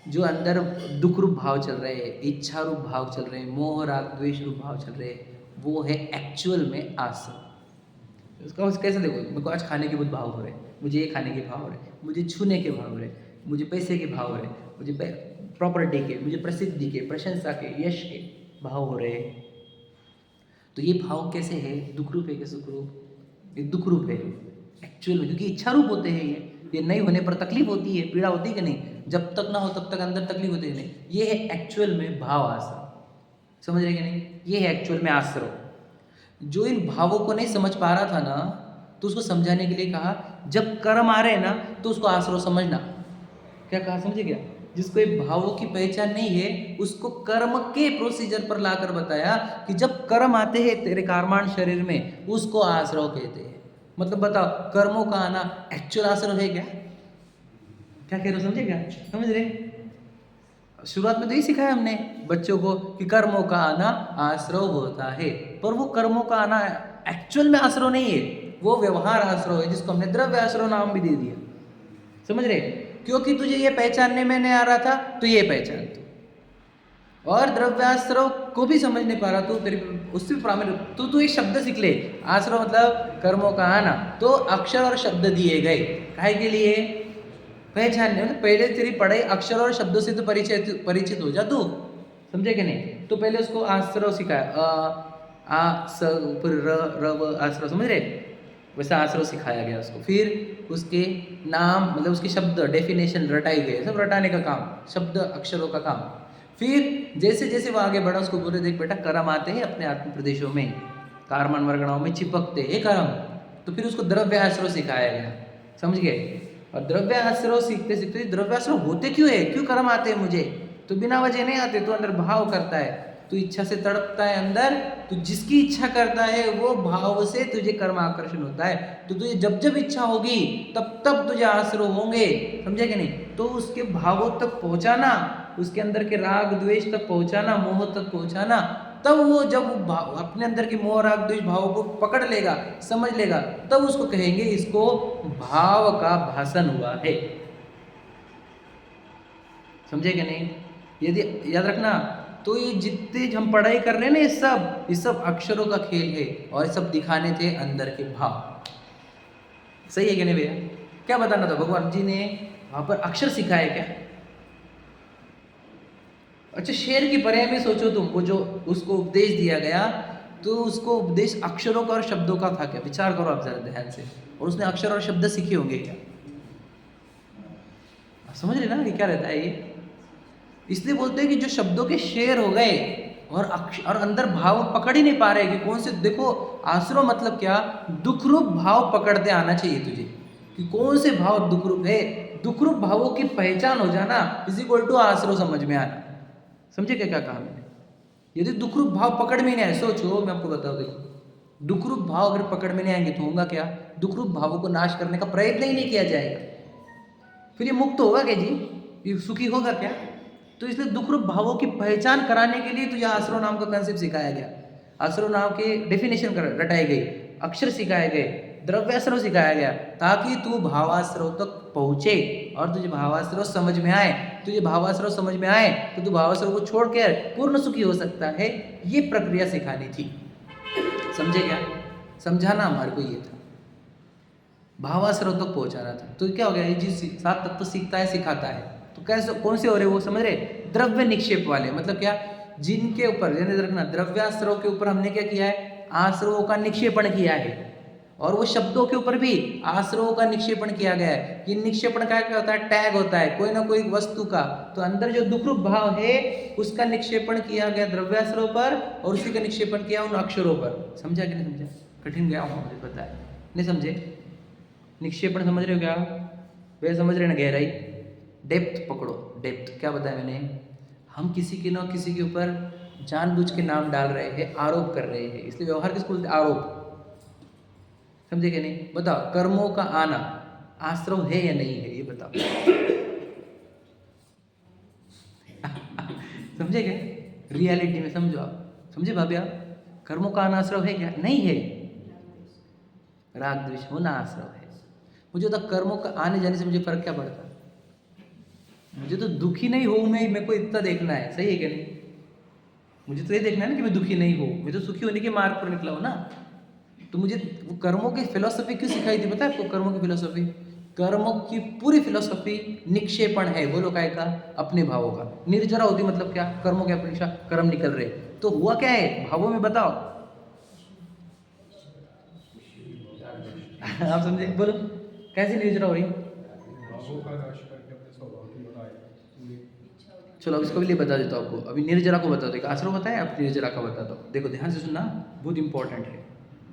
जो अंदर दुख रूप भाव चल रहे हैं, इच्छा रूप भाव चल रहे हैं, मोह राग द्वेष रूप भाव चल रहे हैं, वो है एक्चुअल में आश्रव। उसका कैसे देखो, मेरे को आज खाने के बहुत भाव हो रहे, मुझे ये खाने के भाव हो रहे, मुझे छूने के भाव हो रहे, मुझे पैसे के भाव हो रहे, मुझे प्रॉपर्टी के, मुझे प्रसिद्धि के, प्रशंसा के, यश के भाव हो रहे हैं। तो ये भाव कैसे है? दुख रूप है कि सुख रूप? ये दुख रूप है एक्चुअल में, क्योंकि इच्छा रूप होते हैं ये नहीं होने पर तकलीफ होती है, पीड़ा होती है कि नहीं? जब तक ना हो तब तक अंदर तकलीफ होती है नहीं? ये है एक्चुअल में भाव आश्रव, समझ रहे कि नहीं? ये है एक्चुअल में आश्रव। जो इन भावों को नहीं समझ पा रहा था ना, तो उसको समझाने के लिए कहा, जब कर्म आ रहे हैं ना तो उसको आश्रव समझना। क्या कहा, समझे क्या? जिसको ये भावों की पहचान नहीं है, उसको कर्म के प्रोसीजर पर लाकर बताया कि जब कर्म आते हैं तेरे कर्मांड शरीर में, उसको आश्रव कहते हैं। मतलब बताओ, कर्मों का आना एक्चुअल आश्रव है क्या? क्या कह रहे हो, समझे क्या? समझ रहे? शुरुआत में तो ही सिखाया हमने बच्चों को कि कर्मों का आना आश्रव होता है, पर वो कर्मों का आना एक्चुअल में आश्रव नहीं है, वो व्यवहार आश्रव है, जिसको हमने द्रव्य आश्रव नाम भी दे दिया। समझ रहे? क्योंकि तुझे ये पहचानने में नहीं आ रहा था, तो ये पहचान तू, और द्रव्याश्रव को भी समझ नहीं पा रहा तू, तेरी उससे प्रामाणिक तू ये शब्द सीख ले। आश्रव मतलब कर्मों का आना, तो अक्षर और शब्द दिए गए काहे के लिए? पहचानने, मतलब पहले तेरी पढ़ाई अक्षर और शब्दों से तो परिचित हो जा तू, समझे कि नहीं? तो पहले उसको आश्रव सिखाया, आ स ऊपर र व आश्रव, समझ रहे? वैसा आश्रव सिखाया गया उसको। फिर उसके नाम, मतलब उसके शब्द, डेफिनेशन रटाई गए, सब रटाने का काम, शब्द अक्षरों का काम। फिर जैसे जैसे वो आगे बढ़ा, उसको बोले, देख बेटा, कर्म आते हैं अपने आत्म प्रदेशों में, कार्मन वर्गणाओं में चिपकते हैं कर्म। तो फिर उसको द्रव्य आश्रव सिखाया गया, समझ गए? और द्रव्य आश्रव सीखते सीखते, द्रव्य आश्रव होते क्यों है, क्यों कर्म आते हैं मुझे? तो बिना वजह नहीं आते, तो अंदर भाव करता है, तू इच्छा से तड़पता है अंदर, तो जिसकी इच्छा करता है वो भाव से तुझे कर्म आकर्षण होता है। तो तुझे जब जब इच्छा होगी तब तब तुझे आश्रव होंगे, समझे कि नहीं? तो उसके भावों तक पहुंचाना, उसके अंदर के राग द्वेष तक पहुंचाना, मोह तक पहुंचाना, तब वो जब अपने अंदर के मोह राग द्वेष भावों को पकड़ लेगा, समझ लेगा, तब उसको कहेंगे इसको भाव का भाषण हुआ है। समझे कि नहीं? यदि याद रखना, तो ये जितने हम पढ़ाई कर रहे हैं ना, ये सब अक्षरों का खेल है, और ये सब दिखाने थे अंदर के भाव। सही है कि नहीं भैया? क्या बताना था? भगवान जी ने वहां पर अक्षर सिखाए क्या? अच्छा, शेर की पर्याय में सोचो तुम, वो जो उसको उपदेश दिया गया, तो उसको उपदेश अक्षरों का और शब्दों का था क्या? विचार करो आप जरा ध्यान से। और उसने अक्षर और शब्द सीखे होंगे क्या? समझ रहे ना कि क्या रहता है ये? इसलिए बोलते हैं कि जो शब्दों के शेर हो गए और अंदर भाव पकड़ ही नहीं पा रहे कि कौन से। देखो, आश्रो मतलब क्या? दुख रूप भाव पकड़ते आना चाहिए तुझे, कि कौन से भाव दुख रूप है। दुख रूप भावों की पहचान हो जाना इज इक्वल टू आश्रो समझ में आना। समझे क्या क्या कहा मैंने? यदि दुख रूप भाव पकड़ में नहीं आए, सोचो, मैं आपको बताऊं, देखो, दुख रूप भाव अगर पकड़ में नहीं आएंगे तो होगा क्या? दुख रूप भावों को नाश करने का प्रयत्न ही नहीं किया जाएगा, फिर ये मुक्त होगा क्या जी? ये सुखी होगा क्या? तो इसलिए दुख रूप भावों की पहचान कराने के लिए तुझे आश्रव नाम का कंसेप्ट सिखाया गया। आश्रव नाम के डेफिनेशन रटाई गई, अक्षर सिखाए गए, द्रव्याश्रव सिखाया गया, ताकि तू भावाश्रव तक पहुंचे और तुझे भावाश्रव समझ में आए। तुझे भावाश्रव समझ में आए तो तू भावाश्रव को छोड़कर पूर्ण सुखी हो सकता है। ये प्रक्रिया सिखानी थी। समझे क्या? समझाना हमारे को ये था, भावाश्रव तक पहुंचाना था। तो क्या हो गया? ये चीज 7 तत्व तो सीखता है, सिखाता है। तो कैसे, कौन से हो रहे वो समझ रहे? द्रव्य निक्षेप वाले, मतलब क्या? जिनके ऊपर, यानी रखना, द्रव्याश्रव के ऊपर हमने क्या किया है? आश्रवों का निक्षेपण किया है। और वो शब्दों के ऊपर भी आश्रवों का निक्षेपण किया गया है। ये निक्षेपण क्या होता है? टैग होता है कोई ना कोई वस्तु का। तो अंदर जो दुखरूप भाव है उसका निक्षेपण किया गया द्रव्याश्रव पर, और उसी का निक्षेपण किया उन अक्षरों पर। समझा कि नहीं समझा? कठिन गया हूँ मुझे पता है, नहीं समझे? निक्षेपण समझ रहे हो क्या? वे समझ रहे ना? गहराई, डेप्थ पकड़ो। डेप्थ क्या बताया मैंने? हम किसी के ना किसी के ऊपर जानबूझ के नाम डाल रहे हैं, आरोप कर रहे हैं, इसलिए व्यवहार किसको बोलते? आरोप। समझे कि नहीं? बताओ, कर्मों का आना आश्रव है या नहीं है? ये बताओ। समझे क्या? रियलिटी में समझो आप। समझे भाभी आप? कर्मों का आना आश्रव है क्या? नहीं है। राग द्वेष होना आश्रव है। मुझे तो कर्मों का आने जाने से मुझे फर्क क्या पड़ता? मुझे तो दुखी नहीं हूं मैं, मेरे को इतना देखना है। सही है क्या नहीं? मुझे तो ये देखना है ना कि मैं दुखी नहीं हूं, मैं तो सुखी होने के मार्ग पर निकला हूं ना। तो मुझे वो कर्मों की फिलोसफी क्यों सिखाई थी पता है आपको? कर्मों की फिलोसफी, कर्मों की पूरी फिलोसफी निक्षेपण है। बोलो काय का? अपने भावों का। निर्जरा होती मतलब क्या? कर्मों के अपेक्षा कर्म निकल रहे, तो हुआ क्या है भावों में? बताओ। आप समझे? बोलो, कैसी निर्जरा हो रही? चलो इसको भी लिए बता देता हूँ आपको। अभी निर्जरा को बता दो, आश्रम बताया, आप निर्जरा का बता दो। देखो ध्यान से सुनना, बहुत इंपॉर्टेंट है।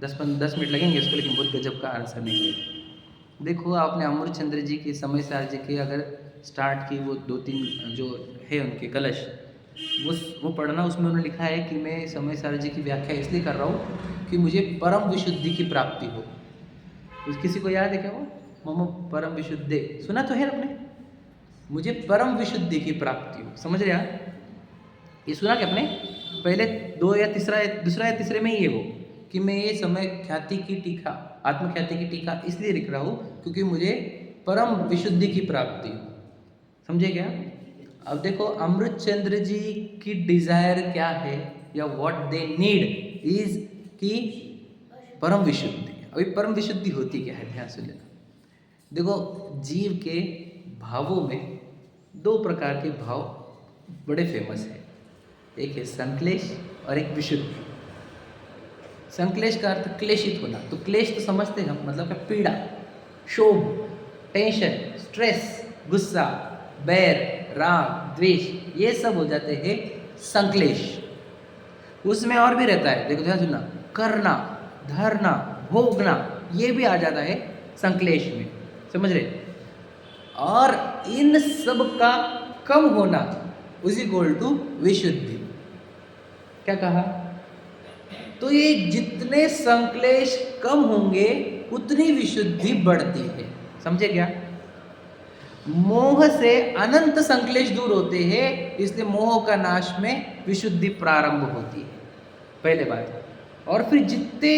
10 मिनट लगेंगे इसको, लेकिन बहुत गजब का आंसर निकले। देखो, आपने अमृत चंद्र जी के, समय सार जी के अगर स्टार्ट की, वो 2-3 जो है उनके कलश, वो पढ़ना। उसमें उन्होंने लिखा है कि मैं समय सार जी की व्याख्या इसलिए कर रहा हूँ कि मुझे परम विशुद्धि की प्राप्ति हो। किसी को याद है क्या वो? मम परम विशुद्धे, सुना तो है आपने? मुझे परम विशुद्धि की प्राप्ति हो। समझ रहे आप? ये सुना क्या आपने? पहले 2 या दूसरा या तीसरे में ही है वो, कि मैं ये समय ख्याति की टीका, आत्मख्याति की टीका इसलिए लिख रहा हूँ क्योंकि मुझे परम विशुद्धि की प्राप्ति हो। समझे क्या? अब देखो, अमृत चंद्र जी की डिजायर क्या है, या व्हाट दे नीड इज कि परम विशुद्धि। अभी परम विशुद्धि होती क्या है? ध्यान से लेना। देखो, जीव के भावों में 2 प्रकार के भाव बड़े फेमस है। एक है संक्लेश और एक विशुद्धि। संक्लेश का अर्थ क्लेशित होना। तो क्लेश तो समझते हैं हम, मतलब क्या? पीड़ा, क्षोभ, टेंशन, स्ट्रेस, गुस्सा, बैर, राग, द्वेष, ये सब हो जाते हैं संक्लेश। उसमें और भी रहता है, देखो ध्यान सुनना, करना, धरना, भोगना, ये भी आ जाता है संक्लेश में। समझ रहे? और इन सब का कम होना इज इक्वल टू विशुद्धि। क्या कहा? तो ये जितने संक्लेश कम होंगे उतनी विशुद्धि बढ़ती है। समझे क्या? मोह से अनंत संक्लेश दूर होते हैं, इसलिए मोह का नाश में विशुद्धि प्रारंभ होती है, पहले बात। और फिर जितने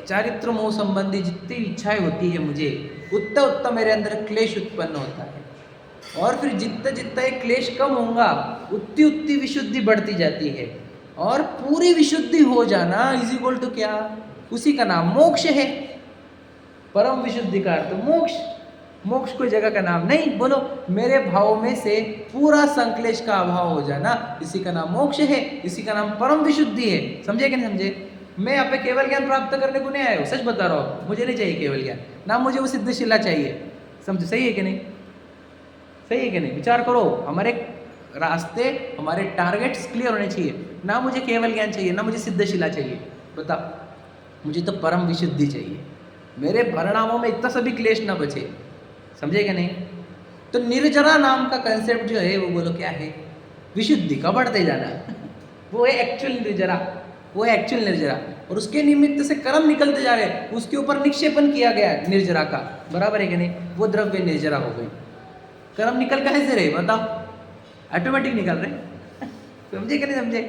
चारित्र मोह संबंधी जितनी इच्छाएं होती है मुझे, उतना उतना मेरे अंदर क्लेश उत्पन्न होता है। और फिर जितना जितना ये क्लेश कम होगा उतनी उतनी विशुद्धि बढ़ती जाती है, और पूरी विशुद्धि हो जाना इज इक्वल टू क्या, उसी का नाम मोक्ष है। परम विशुद्धि का अर्थ मोक्ष। मोक्ष कोई जगह का नाम नहीं, बोलो मेरे भाव में से पूरा संक्लेश का अभाव हो जाना, इसी का नाम मोक्ष है, इसी का नाम परम विशुद्धि है। समझे कि नहीं समझे? मैं यहाँ पे केवल ज्ञान प्राप्त करने को नहीं आया हूँ, सच बता रहा हूँ, मुझे नहीं चाहिए केवल ज्ञान, ना मुझे वो सिद्धशिला चाहिए। समझो, सही है कि नहीं? सही है कि नहीं? विचार करो, हमारे रास्ते, हमारे टारगेट्स क्लियर होने चाहिए। ना मुझे केवल ज्ञान चाहिए, ना मुझे सिद्धशिला चाहिए, बता, मुझे तो परम विशुद्धि चाहिए। मेरे परिणामों में इतना सभी क्लेश ना बचे। समझे क्या नहीं? तो निर्जरा नाम का कंसेप्ट जो है वो बोलो क्या है? विशुद्धि का बढ़ते जाना वो है एक्चुअल निर्जरा, वो है एक्चुअल निर्जरा। और उसके निमित्त से कर्म निकलते जा रहे हैं, उसके ऊपर निक्षेपण किया गया है निर्जरा का, बराबर है कि नहीं? वो द्रव्य निर्जरा हो गई। कर्म निकल कैसे रहे बताओ? ऑटोमेटिक निकल रहे समझे कि नहीं समझे?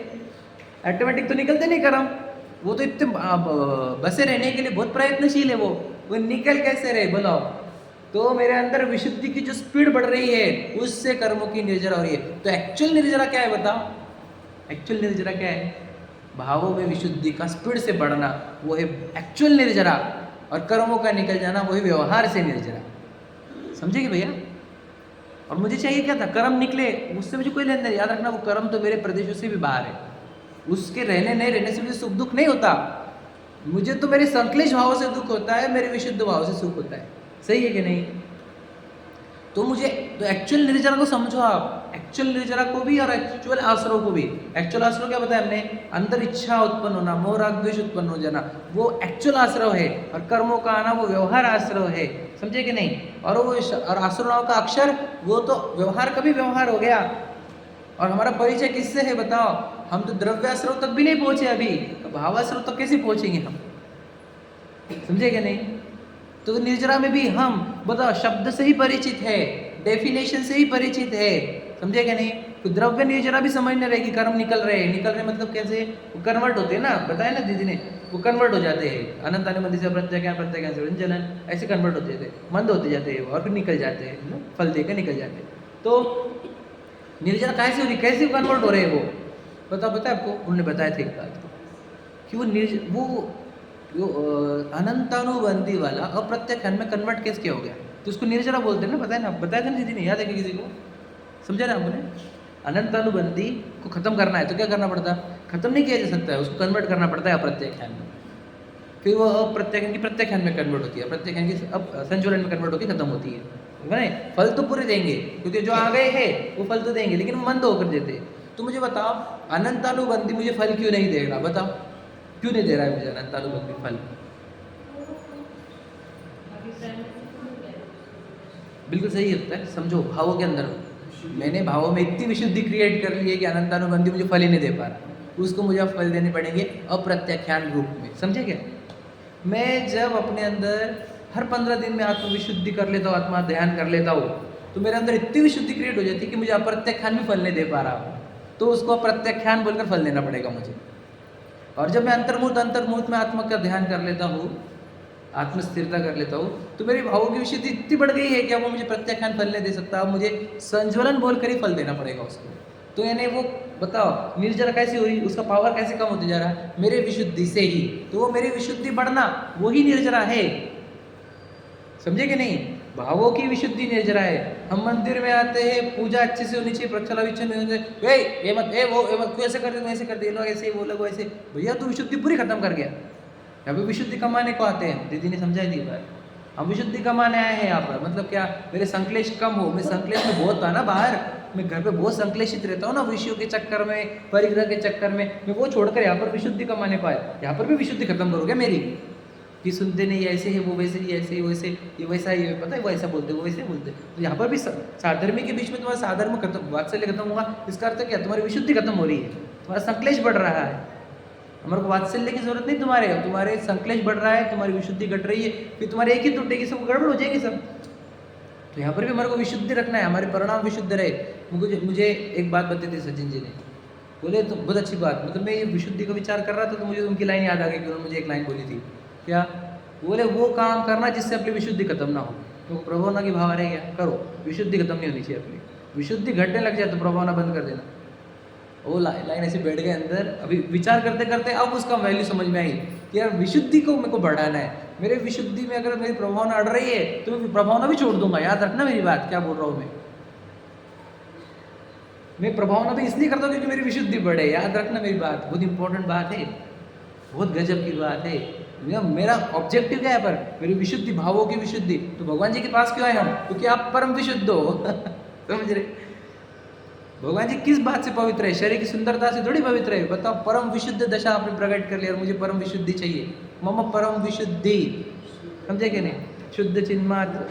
ऑटोमेटिक तो निकलते नहीं कर्म, वो तो इतने बसे रहने के लिए बहुत प्रयत्नशील है। वो निकल कैसे रहे बोलो? तो मेरे अंदर विशुद्धि की जो स्पीड बढ़ रही है उससे कर्मों की निर्जरा हो रही है। तो एक्चुअल निर्जरा क्या है बताओ? एक्चुअल निर्जरा क्या है? भावों में विशुद्धि का स्पीड से बढ़ना, वो है एक्चुअल निर्जरा। और कर्मों का निकल जाना, वो है व्यवहार से निर्जरा। समझे कि भैया? और मुझे चाहिए क्या था? कर्म निकले, उससे मुझे कोई लेन देन। याद रखना, वो कर्म तो मेरे प्रदेशों से भी बाहर है, उसके रहने नहीं रहने से मुझे सुख दुख नहीं होता। मुझे तो मेरे संक्लेश भाव से दुख होता है, मेरे विशुद्ध भाव से सुख होता है। सही है कि नहीं? तो मुझे तो एक्चुअल निर्जरा को समझो आप, एक्चुअल निर्जरा को भी और एक्चुअल आश्रव को भी। एक्चुअल आश्रव क्या बताया हमने? अंदर इच्छा उत्पन्न होना, मोह राग द्वेष उत्पन्न हो जाना, वो एक्चुअल आश्रव है। और कर्मों का आना वो व्यवहार आश्रव है। समझे कि नहीं? और वो और आश्रव का अक्षर, वो तो व्यवहार का भी व्यवहार हो गया। और हमारा परिचय किससे है बताओ? हम तो द्रव्याश्रव तक भी नहीं पहुंचे अभी, तो भावाश्रव तक कैसे पहुंचेंगे हम? समझे कि नहीं? तो निर्जरा में भी हम बताओ शब्द से ही परिचित है, डेफिनेशन से ही परिचित है। समझे क्या नहीं? तो द्रव्य निर्जरा भी समझने रहेगी, कर्म निकल रहे मतलब कैसे? वो कन्वर्ट होते हैं ना, बताया ना दीदी ने, वो कन्वर्ट हो जाते हैं। अनंत अनुबंधी से प्रत्यय से जलन, ऐसे कन्वर्ट होते थे, मंद होते जाते हैं और फिर निकल जाते हैं, फल देकर निकल जाते हैं। तो निर्जरा कैसे हो रही, कैसे कन्वर्ट हो रहे हैं वो? पता आपको? उन्होंने बताया था एक बात कि वो अनंतानुबंधी वाला अप्रत्यय खंड में कन्वर्ट कैसे किया हो गया, तो उसको निर्जरा बोलते हैं ना, बताया ना, बताया था ना दीदी ने, याद है कि किसी को? समझा ना आपने? अनंतानुबंधी को खत्म करना है तो क्या करना पड़ता? खत्म नहीं किया जा सकता है, उसको कन्वर्ट करना पड़ता है अप्रत्यय खंड में। फिर वो अप्रत्यय खंड की प्रत्यय खंड में कन्वर्ट होती है, प्रत्यय खंड की अब संचलन में कन्वर्ट होकर खत्म होती है। फल तो पूरे देंगे, क्योंकि जो आ गए हैं वो फल तो देंगे, लेकिन मंद होकर देते। तो मुझे बताओ, अनंतानुबंधी मुझे फल क्यों नहीं देगा? बताओ क्यों नहीं दे रहा है मुझे अनंतानुबंधी फल? बिल्कुल सही होता है। समझो, भावों के अंदर मैंने भावों में इतनी विशुद्धि क्रिएट कर ली है कि अनंतानुबंधी मुझे फल ही नहीं दे पा रहा, उसको मुझे अब फल देने पड़ेंगे अप्रत्याख्यान रूप में। समझे क्या? मैं जब अपने अंदर हर 15 दिन में आत्मविशुद्धि कर लेता हूँ, आत्मा ध्यान कर लेता हूँ, तो मेरे अंदर इतनी विशुद्धि क्रिएट हो जाती है कि मुझे अप्रत्याख्यान भी फल नहीं दे पा रहा, तो उसको अप्रत्याख्यान बोलकर फल देना पड़ेगा मुझे। और जब मैं अंतर्मुहूर्त में आत्मा का ध्यान कर लेता हूँ, आत्म स्थिरता कर लेता हूँ, तो मेरी भावों की विशुद्धि इतनी बढ़ गई है कि अब वो मुझे प्रत्याख्यान फल नहीं दे सकता, अब मुझे संज्वलन बोलकर ही फल देना पड़ेगा उसको। तो यानी वो बताओ निर्जरा कैसी हो रही, उसका पावर कैसे कम होते जा रहा है? मेरे विशुद्धि से ही। तो वो मेरी विशुद्धि बढ़ना वही निर्जरा है। समझे कि नहीं? भावों की विशुद्धि निर्जरा है। हम मंदिर में आते हैं, पूजा अच्छे से होनी चाहिए, प्रक्षाला विच्छन नहीं होते, ये मत वो मत, ऐसे कर दे, ऐसे कर दे, लोग ऐसे वो लोग वैसे। भैया तू विशुद्धि पूरी खत्म कर गया। अभी विशुद्धि कमाने को आते हैं, दीदी ने समझाई थी बात। हम विशुद्धि कमाने आए हैं यहाँ पर, मतलब क्या? मेरे संक्लेश कम हो। मैं संक्लेश में बहुत था ना बाहर, मैं घर पे बहुत संक्लेशित रहता हूँ ना, विषयों के चक्कर में, परिग्रह के चक्कर में। मैं वो छोड़कर यहाँ पर विशुद्धि कमाने पाए, यहाँ पर भी विशुद्धि खत्म करोगे मेरी कि सुनते नहीं, ऐसे है वो वैसे ही, ऐसे ही वैसे, ये वैसा ही पता है, वो ऐसा बोलते वो वैसे बोलते। तो यहाँ पर भी साधर्मी के बीच में तुम्हारा साधर्म खत्म, वात्सल्य खत्म होगा। इसका अर्थ क्या? तुम्हारी विशुद्धि खत्म हो रही है, तुम्हारा संक्लेश बढ़ रहा है। हमारे को वात्सल्य की जरूरत नहीं तुम्हारे संक्लेश बढ़ रहा है, तुम्हारी विशुद्धि घट रही है, फिर तुम्हारे एक ही टूटेगी, सब गड़बड़ हो जाएगी सब। तो यहाँ पर भी हमारे को विशुद्धि रखना है, हमारे परिणाम विशुद्ध रहे। मुझे एक बात बताई थी सचिन जी ने, बोले तो बहुत अच्छी बात, मतलब मैं ये विशुद्धि का विचार कर रहा था तो मुझे उनकी लाइन याद आ गई कि उन्होंने मुझे एक लाइन बोली थी। क्या बोले? वो काम करना जिससे अपनी विशुद्धि खत्म ना हो। तो प्रभावना की भाव रह गया, करो, विशुद्धि खत्म नहीं होनी चाहिए अपनी। विशुद्धि घटने लग जाए तो प्रभावना बंद कर देना। वो लाइन ऐसे बैठ गए अंदर, अभी विचार करते करते अब उसका वैल्यू समझ में आई कि यार विशुद्धि को मेरे को बढ़ाना है। मेरे विशुद्धि में अगर मेरी प्रभावना अड़ रही है तो मैं प्रभावना भी छोड़ दूंगा। याद रखना मेरी बात, क्या बोल रहा हूँ मैं प्रभावना भी इसलिए करता हूँ क्योंकि मेरी विशुद्धि बढ़े। याद रखना मेरी बात, बहुत इंपॉर्टेंट बात है, बहुत गजब की बात है। मेरा ऑब्जेक्टिव क्या है, पर मेरी विशुद्धि, भावों की विशुद्धि। तो भगवान जी के पास क्यों आए हम? क्योंकि आप परम विशुद्ध हो। समझ रहे? भगवान जी किस बात से पवित्र है? शरीर की सुंदरता से थोड़ी पवित्र है। बताओ, परम विशुद्ध दशा आपने प्रकट कर लिया और मुझे परम विशुद्धि चाहिए। मम परम विशुद्धि, समझे कि नहीं? शुद्ध चिन्मात्र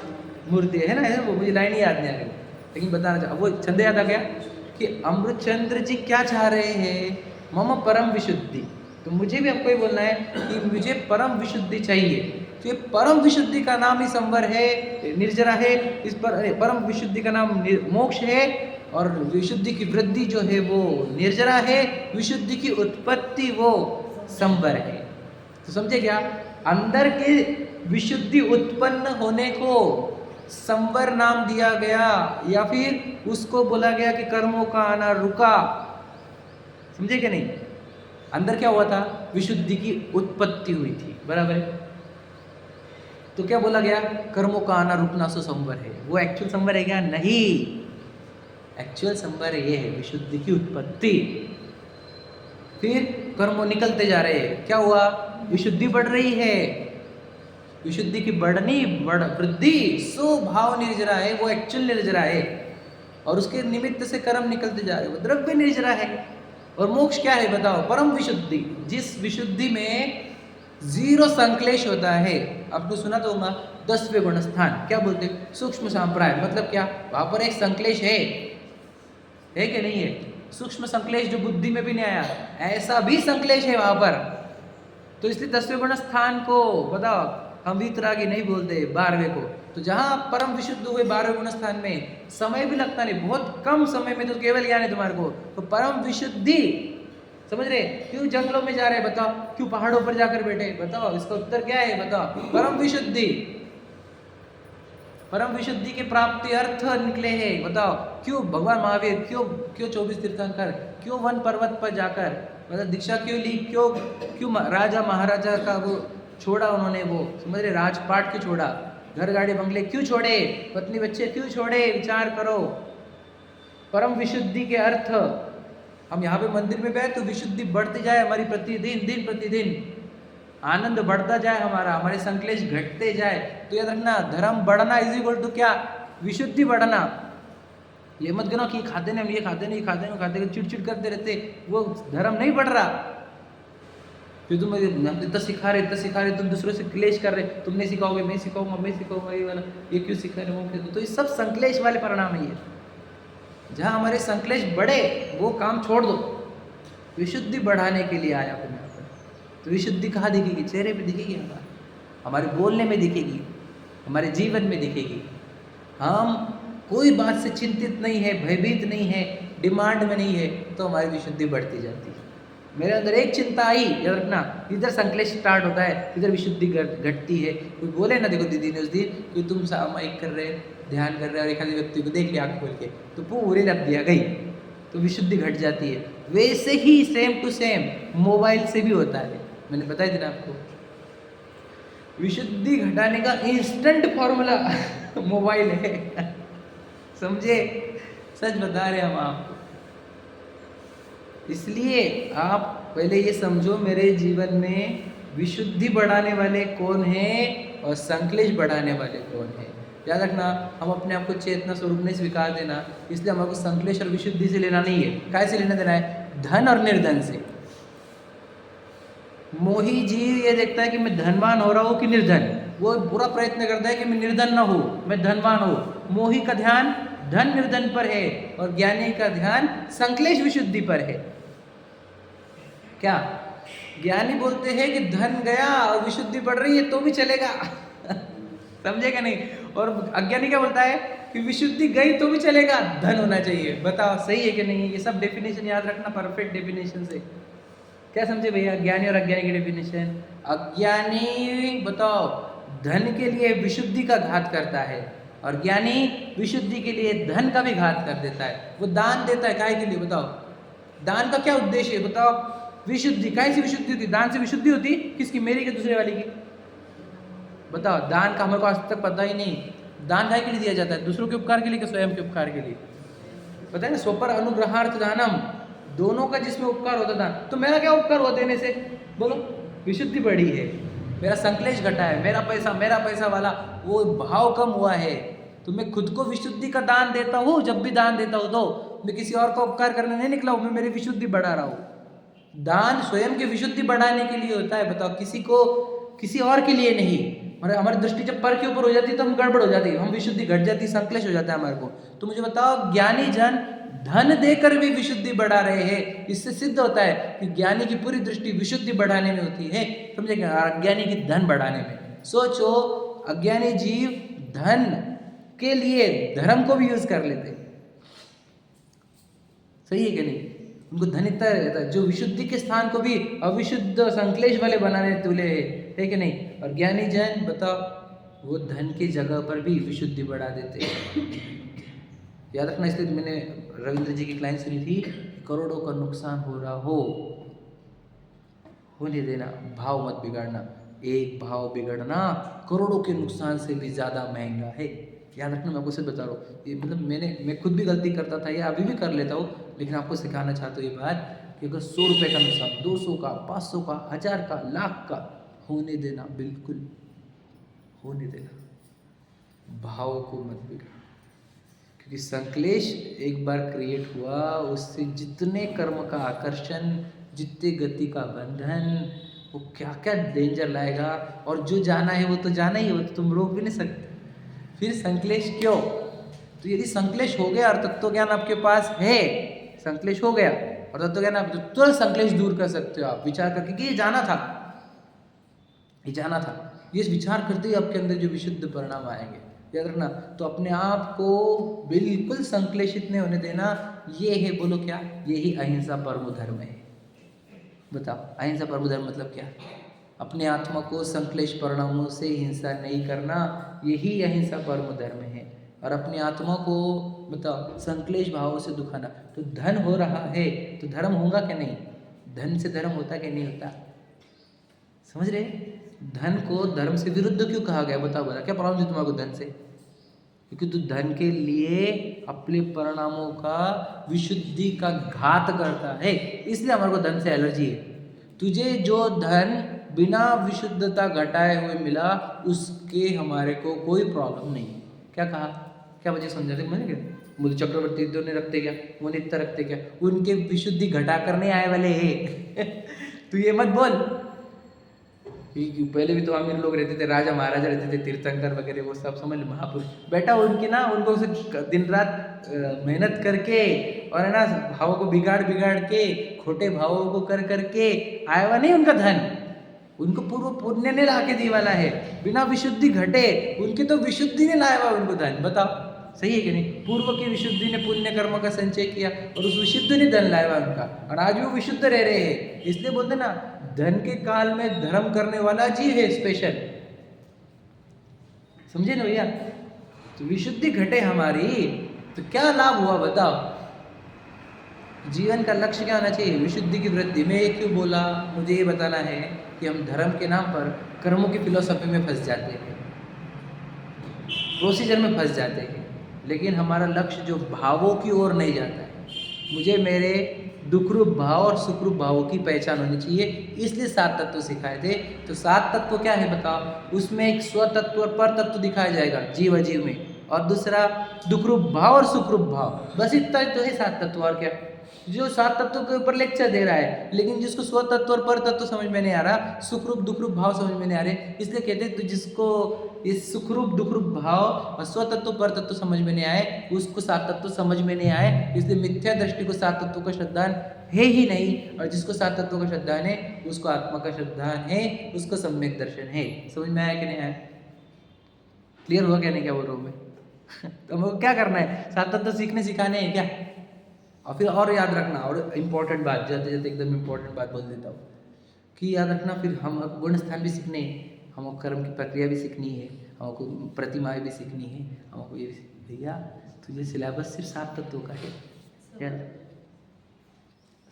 मूर्ति है ना, वो मुझे लाइन ही याद नहीं आ रही, लेकिन बताना चाह, वो छंद याद आ गया कि अमृत चंद्र जी क्या चाह रहे हैं? मम परम विशुद्धि। तो मुझे भी आपको ये बोलना है कि मुझे परम विशुद्धि चाहिए। तो ये परम विशुद्धि का नाम ही संवर है, निर्जरा है। इस पर परम विशुद्धि का नाम मोक्ष है, और विशुद्धि की वृद्धि जो है वो निर्जरा है, विशुद्धि की उत्पत्ति वो संवर है। तो समझे क्या? अंदर के विशुद्धि उत्पन्न होने को संवर नाम दिया गया, या फिर उसको बोला गया कि कर्मों का आना रुका। समझे क्या नहीं? अंदर क्या हुआ था? विशुद्धि की उत्पत्ति हुई थी, बराबर है? तो क्या बोला गया? कर्मों का आना रुकना सो संवर है। वो एक्चुअल संवर है क्या? नहीं, एक्चुअल संवर ये है विशुद्धि की उत्पत्ति। फिर कर्म निकलते जा रहे हैं, क्या हुआ? विशुद्धि बढ़ रही है। विशुद्धि की वृद्धि सो भाव निर्जरा है, वो एक्चुअल निर्जरा है, और उसके निमित्त से कर्म निकलते जा रहे हैं, वो द्रव्य निर्जरा है। और मोक्ष क्या है बताओ? परम विशुद्धि, जिस विशुद्धि में जीरो संक्लेश होता है। आपको सुना तो होगा 10वें गुण स्थान, क्या बोलते? सूक्ष्म संप्राय। मतलब क्या? वहां पर एक संक्लेश है कि नहीं है? सूक्ष्म संक्लेश जो बुद्धि में भी नहीं आया, ऐसा भी संक्लेश है वहां पर। तो इसलिए 10वें गुण स्थान को बताओ, हम वीतरागी नहीं बोलते 12वें को। तो जहां परम विशुद्ध हुए 12वें गुण स्थान में, समय भी लगता नहीं, बहुत कम समय में तो केवल ज्ञान है तुम्हारे को। तो परम विशुद्धि, समझ रहे? क्यों जंगलों में जा रहे बताओ? क्यों पहाड़ों पर जाकर बैठे बताओ? इसका उत्तर क्या है बताओ? परम विशुद्धि। परम विशुद्धि के प्राप्ति अर्थ निकले हैं, बताओ? क्यों भगवान महावीर, क्यों 24 तीर्थंकर, क्यों वन पर्वत पर जाकर मतलब दीक्षा क्यों ली? क्यों राजा महाराजा का वो छोड़ा उन्होंने? वो समझ रहे? राजपाट क्यों छोड़ा? घर गाड़ी बंगले क्यों छोड़े? पत्नी बच्चे क्यों छोड़े? विचार करो। परम विशुद्धि के अर्थ, हम यहाँ पे मंदिर में गए तो विशुद्धि बढ़ती जाए हमारी, प्रतिदिन दिन प्रतिदिन आनंद बढ़ता जाए हमारा, हमारे संक्लेश घटते जाए। तो याद रखना, धर्म बढ़ना इज इक्वल टू क्या? विशुद्धि बढ़ना। ये मत कहना कि खाते नहीं, हम ये खाते नहीं, खाते नहीं, खाते चिड़चिड़ करते रहते, वो धर्म नहीं बढ़ रहा। फिर तुम इतना सिखा रहे, तुम दूसरों से क्लेश कर रहे, तुम नहीं सिखाओगे, मैं सिखाऊंगा, ये वाला, ये क्यों सिखा रहे हो? तो ये सब संक्लेश वाले परिणाम ही है। जहाँ हमारे संक्लेश बढ़े वो काम छोड़ दो, विशुद्धि बढ़ाने के लिए आया हूँ मैं। तो विशुद्धि कहाँ दिखेगी? चेहरे पे दिखेगी, हमारे बोलने में दिखेगी, हमारे जीवन में दिखेगी। हम कोई बात से चिंतित नहीं है, भयभीत नहीं है, डिमांड में नहीं है, तो हमारी विशुद्धि बढ़ती जाती है। मेरे अंदर एक चिंता आई, याद रखना, इधर संक्लेश स्टार्ट होता है, इधर विशुद्धि घटती है। कोई बोले ना, देखो दीदी ने उस दिन कि तुम सामायिक कर रहे, ध्यान कर रहे, और एक आधे व्यक्ति को देख लिया आँख खोल के, तो पूरे रख दिया गई, तो विशुद्धि घट जाती है। वैसे ही सेम टू सेम मोबाइल से भी होता है। मैंने बताया था ना आपको, विशुद्धि घटाने का इंस्टेंट फॉर्मूला मोबाइल है। समझे? सच बता रहे हम आपको। इसलिए आप पहले ये समझो, मेरे जीवन में विशुद्धि बढ़ाने वाले कौन हैं और संक्लेश बढ़ाने वाले कौन हैं। याद रखना, हम अपने आप को चेतना स्वरूप नहीं स्वीकार देना, इसलिए हमारे को संक्लेश और विशुद्धि से लेना नहीं है। काय से लेना देना है? धन और निर्धन से। मोही जीव ये देखता है कि मैं धनवान हो रहा हूँ कि निर्धन, वो पूरा प्रयत्न करता है कि मैं निर्धन ना हो, मैं धनवान हो। मोही का ध्यान धन निर्धन पर है, और ज्ञानी का ध्यान संक्लेश विशुद्धि पर है। क्या ज्ञानी बोलते हैं कि धन गया और विशुद्धि बढ़ रही है तो भी चलेगा। समझेगा नहीं? और अज्ञानी क्या बोलता है कि विशुद्धि गई तो भी चलेगा, धन होना चाहिए। बताओ सही है कि नहीं? ये सब डेफिनेशन याद रखना, परफेक्ट डेफिनेशन से। क्या समझे भैया? ज्ञानी और अज्ञानी की डेफिनेशन। अज्ञानी बताओ, धन के लिए विशुद्धि का घात करता है, और ज्ञानी विशुद्धि के लिए धन का भी घात कर देता है। वो दान देता है काहे के लिए बताओ? दान का क्या उद्देश्य है बताओ? विशुद्धि। काहे से विशुद्धि होती? दान से विशुद्धि होती किसकी? मेरी के दूसरे वाली की? बताओ। दान का हमारे को आज तक पता ही नहीं। दान काहे के लिए दिया जाता है? दूसरों के उपकार के लिए कि स्वयं के उपकार के लिए? पता है ना, स्वपर अनुग्रहार्थ दानम, दोनों का जिसमें उपकार होता दान। तो मेरा क्या उपकार हुआ देने से? बोलो। विशुद्धि बढ़ी है, मेरा संकलेश घटा है, मेरा पैसा वाला वो भाव कम हुआ है। तो मैं खुद को विशुद्धि का दान देता हूँ। जब भी दान देता हूँ तो मैं किसी और का उपकार करने नहीं निकला हूँ, मैं मेरी विशुद्धि बढ़ा रहा हूँ। दान स्वयं की विशुद्धि बढ़ाने के लिए होता है। बताओ, किसी को किसी और के लिए नहीं। हमारी दृष्टि जब पर के ऊपर हो जाती है तो हम गड़बड़ हो जाती है, हम विशुद्धि घट जाती है, संकलेश हो जाता है हमारे को। तो मुझे बताओ, ज्ञानी जन धन देकर भी विशुद्धि बढ़ा रहे हैं। इससे सिद्ध होता है कि ज्ञानी की पूरी दृष्टि विशुद्धि बढ़ाने में होती है, समझेगा? अज्ञानी की धन बढ़ाने में। सोचो, अज्ञानी जीव धन के लिए धर्म को भी यूज कर लेते, सही है कि नहीं? उनको धन इतना रहता है जो विशुद्धि के स्थान को भी अविशुद्ध संकलेश वाले बनाने तुले है कि नहीं? और ज्ञानी जन बताओ, वो धन की जगह पर भी विशुद्धि बढ़ा देते हैं। याद रखना, इसलिए मैंने रविंद्र जी की लाइन सुनी थी, करोड़ों का नुकसान हो रहा हो, होने देना, भाव मत बिगाड़ना। एक भाव बिगड़ना करोड़ों के नुकसान से भी ज़्यादा महंगा है। याद रखना, मैं आपको सिर्फ बता रहा हूँ, ये मतलब मैं खुद भी गलती करता था, या अभी भी कर लेता हूँ, लेकिन आपको सिखाना चाहता हूँ ये बात कि अगर 100 रुपये का नुकसान 200 का, 500 का, 1000 का, लाख का, होने देना, बिल्कुल होने देना। भाव को मत बिगाड़, क्योंकि संकलेश एक बार क्रिएट हुआ, उससे जितने कर्म का आकर्षण, जितने गति का बंधन, वो क्या क्या डेंजर लाएगा। और जो जाना है वो तो जाना ही है, वो तो तुम रोक भी नहीं सकते। फिर संकलेश क्यों? तो यदि संकलेश हो गया और तत्व ज्ञान आपके पास है, संकलेश हो गया और तत्व ज्ञान, आप तुरंत संकलेश दूर कर सकते हो। आप विचार करके कि ये जाना था, ये जाना था, ये विचार करते ही आपके अंदर जो विशुद्ध परिणाम आएंगे, याद रखना। तो अपने आप को बिल्कुल संकलेशित नहीं होने देना, ये है, बोलो क्या? यही अहिंसा परम धर्म है। बताओ, अहिंसा परम धर्म मतलब क्या? अपने आत्मा को संकलेश परिणामों से हिंसा नहीं करना, यही अहिंसा परम धर्म है। और अपनी आत्मा को बताओ संकलेश भावों से दुखाना। तो धन हो रहा है तो धर्म होगा कि नहीं? धन से धर्म होता कि नहीं होता? समझ रहे? धन को धर्म से विरुद्ध क्यों कहा गया? बताओ बता, क्या प्रॉब्लम है तुम्हारे को धन से? क्योंकि तू धन के लिए अपने परिणामों का विशुद्धि का घात करता है, इसलिए हमारे को धन से एलर्जी है। तुझे जो धन बिना विशुद्धता घटाए हुए मिला, उसके हमारे को कोई प्रॉब्लम नहीं। क्या कहा? क्या वजह समझाते? मैंने क्या बोले? चक्रवर्ती तो नहीं रखते क्या, वो नित्य रखते क्या? उनके विशुद्धि घटा कर नहीं आए वाले है। तू ये मत बोल। पहले भी तो अमीर लोग रहते थे, राजा महाराजा रहते थे, तीर्थंकर वगैरह, वो सब समझ महापुरुष बेटा, उनके ना, उनको दिन रात मेहनत करके और है ना भावों को बिगाड़ के, खोटे भावों को कर करके आया हुआ नहीं उनका धन। उनको पूर्व पुण्य ने ला के दी वाला है, बिना विशुद्धि घटे। उनके तो विशुद्धि ने लाया हुआ उनको धन। बताओ सही है कि नहीं? पूर्व की विशुद्धि ने पुण्य कर्म का संचय किया और उस विशुद्ध ने धन लाया हुआ उनका, और आज भी वो विशुद्ध रह रहे हैं। इसलिए बोलते ना, धन के काल में धर्म करने वाला जीव है स्पेशल। समझे ना भैया? तो विशुद्धि घटे हमारी तो क्या लाभ हुआ बताओ? जीवन का लक्ष्य क्या होना चाहिए? विशुद्धि की वृद्धि। मैं ये क्यों बोला? मुझे ये बताना है कि हम धर्म के नाम पर कर्मों की फिलोसफी में फंस जाते हैं, प्रोसीजर में फंस जाते हैं, लेकिन हमारा लक्ष्य जो भावों की ओर नहीं जाता है। मुझे मेरे दुखरूप भाव और सुखरूप भावों की पहचान होनी चाहिए, इसलिए 7 तत्व सिखाए थे। तो 7 तत्व क्या है बताओ? उसमें एक स्व तत्व और पर तत्व दिखाया जाएगा जीव अजीव में, और दूसरा दुखरूप भाव और सुखरूप भाव। बस इतना तो है 7 तत्व। और क्या? जो 7 तत्वों के ऊपर लेक्चर दे रहा है, लेकिन जिसको स्व तत्व और पर तत्व समझ में नहीं आ रहा, सुखरूप दुखरूप भाव समझ में नहीं आ रहे, इसलिए कहते हैं तो जिसको इस सुखरूप दुखरूप भाव और स्व तत्व पर तत्व समझ में नहीं आए, उसको 7 तत्व समझ में नहीं आए। इसलिए मिथ्या दृष्टि को 7 तत्वों का श्रद्धान है ही नहीं, और जिसको 7 तत्वों का श्रद्धान है उसको आत्मा का श्रद्धान है, उसको सम्यक दर्शन है। समझ में आया कि नहीं आया? क्लियर हुआ क्या नहीं? क्या बोल रहा हूँ मैं? तो हमको क्या करना है? 7 तत्व सीखने सिखाने हैं क्या? और फिर और याद रखना, और इम्पोर्टेंट बात, जाते जाते एकदम इम्पोर्टेंट बात बोल देता हूँ कि याद रखना, फिर हम गुण स्थान भी सीखने, हमको कर्म की प्रक्रिया भी सीखनी है, हमको प्रतिमाएँ भी सीखनी है, हमको ये भैया तुझे सिलेबस सिर्फ 7 तत्वों का है यार,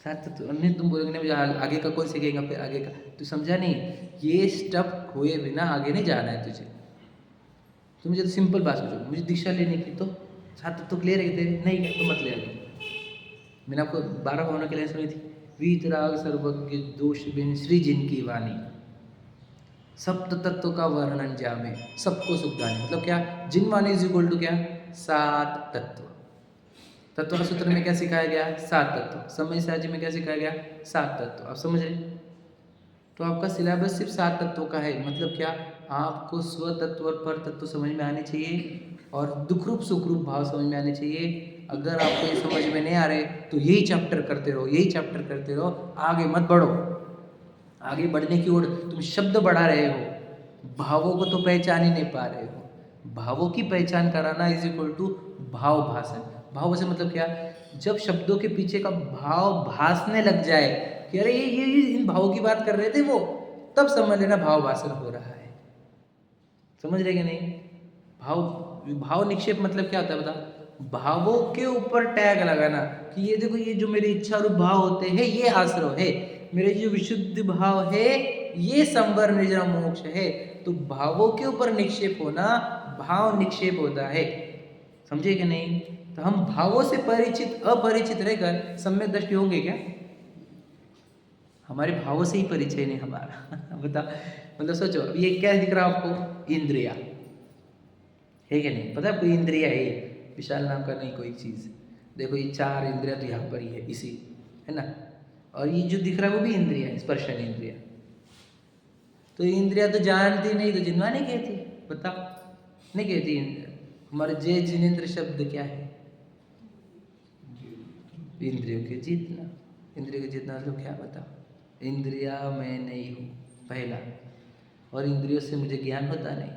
7 तत्व नहीं। तुम बोलोगे नहीं मुझे आगे का कौन सीखेगा, फिर आगे का तू समझा नहीं, ये स्टेप हुए बिना आगे नहीं जाना है तुझे। तो मुझे तो सिंपल बात सोचो, मुझे दीक्षा लेने की तो 7 तत्व क्लियर है तेरे नहीं है तो मत ले आगे। मैंने आपको 12 भावना के लिए सुनी थी, वीतराग सर्वज्ञ दोष बिन श्री जिनकी वाणी, सप्त तत्व का वर्णन जामे सबको सुखदानी। मतलब क्या, जिन वाणी इज इक्वल टू क्या, 7 तत्व। तत्व का सूत्र में क्या सिखाया गया, 7 तत्व। समय साजी में क्या सिखाया गया, 7 तत्व। आप समझ रहे, तो आपका सिलेबस सिर्फ 7 तत्वों का है। मतलब क्या, आपको स्व तत्व और पर तत्व समझ में आने चाहिए और दुख रूप सुख रूप भाव समझ में आने चाहिए। अगर आपको ये समझ में नहीं आ रहे तो यही चैप्टर करते रहो, यही चैप्टर करते रहो, आगे मत बढ़ो। आगे बढ़ने की ओर तुम शब्द बढ़ा रहे हो, भावों को तो पहचान ही नहीं पा रहे हो। भावों की पहचान कराना इज इक्वल टू भाव भाषण। भाव से मतलब क्या, जब शब्दों के पीछे का भाव भासने लग जाए कि अरे ये इन भावों की बात कर रहे थे वो, तब समझ लेना भाव भाषण हो रहा है। समझ रहे कि नहीं। भाव निक्षेप मतलब क्या होता है बता, भावों के ऊपर टैग लगाना कि ये देखो, ये जो मेरे इच्छा रूप भाव होते हैं ये आश्रव है, मेरे जो विशुद्ध भाव है ये संवर निर्जरा मोक्ष है। तो भावों के ऊपर निक्षेप होना भाव निक्षेप होता है। समझे कि नहीं। तो हम भावों से परिचित अपरिचित रहकर सम्यक दृष्टि होंगे क्या, हमारे भावों से ही परिचय नहीं हमारा बता। मतलब सोचो, अब ये क्या दिख रहा है आपको, इंद्रिया है कि नहीं। पता है कोई इंद्रिया है, विशाल नाम का नहीं कोई चीज़। देखो ये 4 इंद्रिया तो यहाँ पर ही है, इसी है ना। और ये जो दिख रहा है वो भी इंद्रिया है, स्पर्शन इंद्रिया। तो इंद्रिया तो जानती नहीं, तो जिन्वा नहीं कहती, बता नहीं कहती। हमारे जय जिनेन्द्र शब्द क्या है, इंद्रियों के जीतना। इंद्रियों के जीतना मतलब क्या, बता। इंद्रिया मैं नहीं हूँ पहला, और इंद्रियों से मुझे ज्ञान होता नहीं।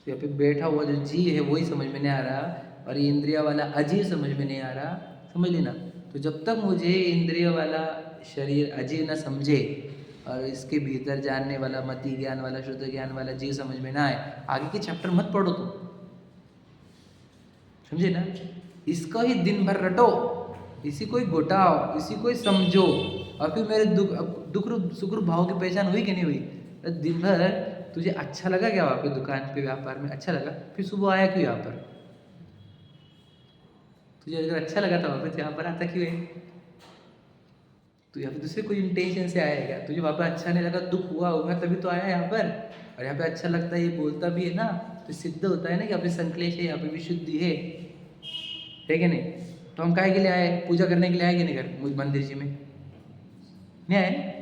तो यहाँ पे बैठा हुआ जो जीव है वही समझ में नहीं आ रहा, और ये इंद्रिया वाला अजीव समझ में नहीं आ रहा, समझ लेना। तो जब तक मुझे इंद्रिय वाला शरीर अजीव न समझे और इसके भीतर जानने वाला मति ज्ञान वाला शुद्ध ज्ञान वाला जीव समझ में ना आए, आगे के चैप्टर मत पढ़ो तुम, समझे ना। इसका ही दिन भर रटो, इसी को ही घोटाओ, इसी को ही समझो, और फिर मेरे दुख रूप सुख रूप भाव की पहचान हुई कि नहीं हुई। तो दिन भर तुझे अच्छा लगा क्या वहाँ पे दुकान पे व्यापार में, अच्छा लगा, फिर सुबह आया क्यों यहाँ पर। तुझे अगर अच्छा लगा था वहाँ पे, यहाँ पर आता क्यों है। तो यहाँ पे दूसरे कोई इंटेंशन से आएगा, तुझे वहाँ पर अच्छा नहीं लगा, दुख हुआ होगा, तभी तो आया यहाँ पर। और यहाँ पे अच्छा लगता है, ये बोलता भी है ना, तो सिद्ध होता है ना कि यहाँ पे संकलेश है, यहाँ पे विशुद्धि है कि नहीं। तो हम काहे के लिए आए, पूजा करने के लिए आए कि नहीं घर मंदिर जी में, नहीं आए।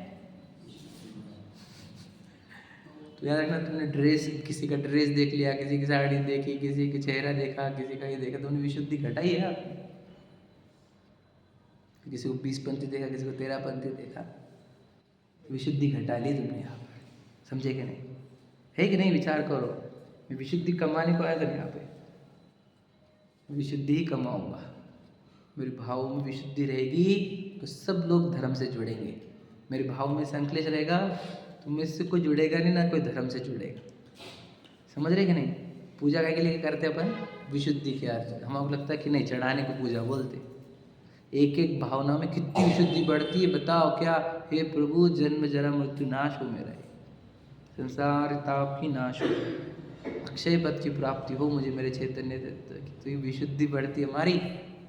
तो याद रखना, तुमने ड्रेस, किसी का ड्रेस देख लिया, किसी की साड़ी देखी, किसी की चेहरा देखा, किसी का ये देखा, तुमने विशुद्धि घटाई है आपने। किसी को 20पंथी देखा, किसी को 13पंथी देखा, विशुद्धि घटा ली तुमने यहाँ पर, समझे कि नहीं, है कि नहीं। विचार करो, मैं विशुद्धि कमाने को आया था यहाँ पे, विशुद्धि ही कमाऊंगा। मेरे भावों में विशुद्धि रहेगी तो सब लोग धर्म से जुड़ेंगे। मेरे भाव में संकलेश रहेगा तो मुझसे कोई जुड़ेगा नहीं, ना कोई धर्म से जुड़ेगा। समझ रहे कि नहीं। पूजा के लिए करते अपन विशुद्धि के अर्थ, हमको लगता है कि नहीं चढ़ाने को पूजा बोलते। एक एक भावना में कितनी विशुद्धि बढ़ती है, बताओ क्या। हे प्रभु, जन्म जरा मृत्यु नाश हो मेरा, संसार ताप की नाश हो, अक्षय पद की प्राप्ति हो मुझे मेरे चैतन्य तत्व की। तो ये विशुद्धि बढ़ती हमारी,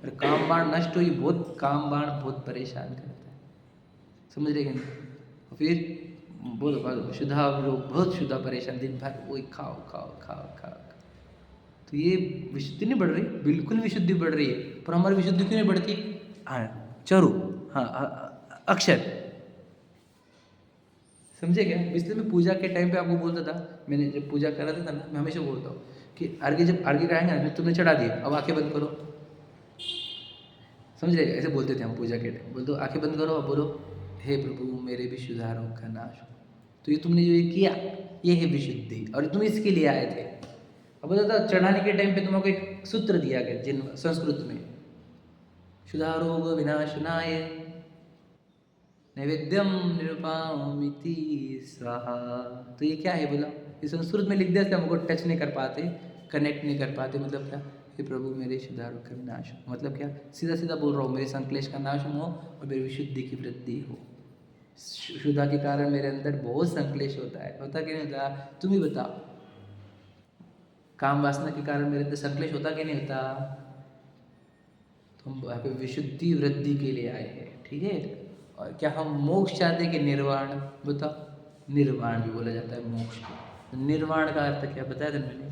और काम बाण नष्ट हुई। बहुत काम बाण बहुत परेशान करता है, समझ रहे कि नहीं। और फिर बोलो शुद्धा लोग बहुत शुद्धा परेशान, दिन भर वही खाओ खाओ खाओ खाओ। तो ये विशुद्धि नहीं बढ़ रही, बिल्कुल विशुद्धि बढ़ रही है। पर हमारी विशुद्धि क्यों नहीं बढ़ती। हाँ चरु, हाँ अक्षर, समझे क्या। इसलिए मैं पूजा के टाइम पे आपको बोलता था, मैंने जब पूजा कराता था ना, मैं हमेशा बोलता हूँ कि अर्घ्य जब अर्घ्य कराएंगे ना, तुमने चढ़ा दिए, अब आंखें बंद करो, समझ रहे। ऐसे बोलते थे हम पूजा के टाइम, बोलते आंखें बंद करो, अब बोलो हे प्रभु मेरे भी सुधारों का नाश हो। तो ये तुमने जो ये किया, ये है विशुद्धि, और तुम इसके लिए आए थे। अब बोलता था चढ़ाने के टाइम पे तुमको एक सूत्र दिया गया जिन संस्कृत में, सुधारोग विनाशनाय, नैवेद्यम निरुपामिति स्वाहा। तो ये क्या है बोला, ये संस्कृत में लिख दिया था, हमको टच नहीं कर पाते, कनेक्ट नहीं कर पाते। मतलब क्या, हे प्रभु मेरे सुधार कर विनाश हो, मतलब क्या, सीधा सीधा बोल रहा हूँ, मेरे संकलेश का नाश हो और मेरी विशुद्धि की वृद्धि हो। शुद्धा के कारण मेरे अंदर बहुत संकलेश होता है, होता कि नहीं होता, तुम ही बताओ। काम वासना के कारण मेरे अंदर संकलेश होता कि नहीं होता। तो हम यहाँ पे विशुद्धि वृद्धि के लिए आए हैं, ठीक है। और क्या हम मोक्ष चाहते कि निर्वाण, बताओ। निर्वाण भी बोला जाता है मोक्ष को। निर्वाण का अर्थ क्या बताया था मैंने,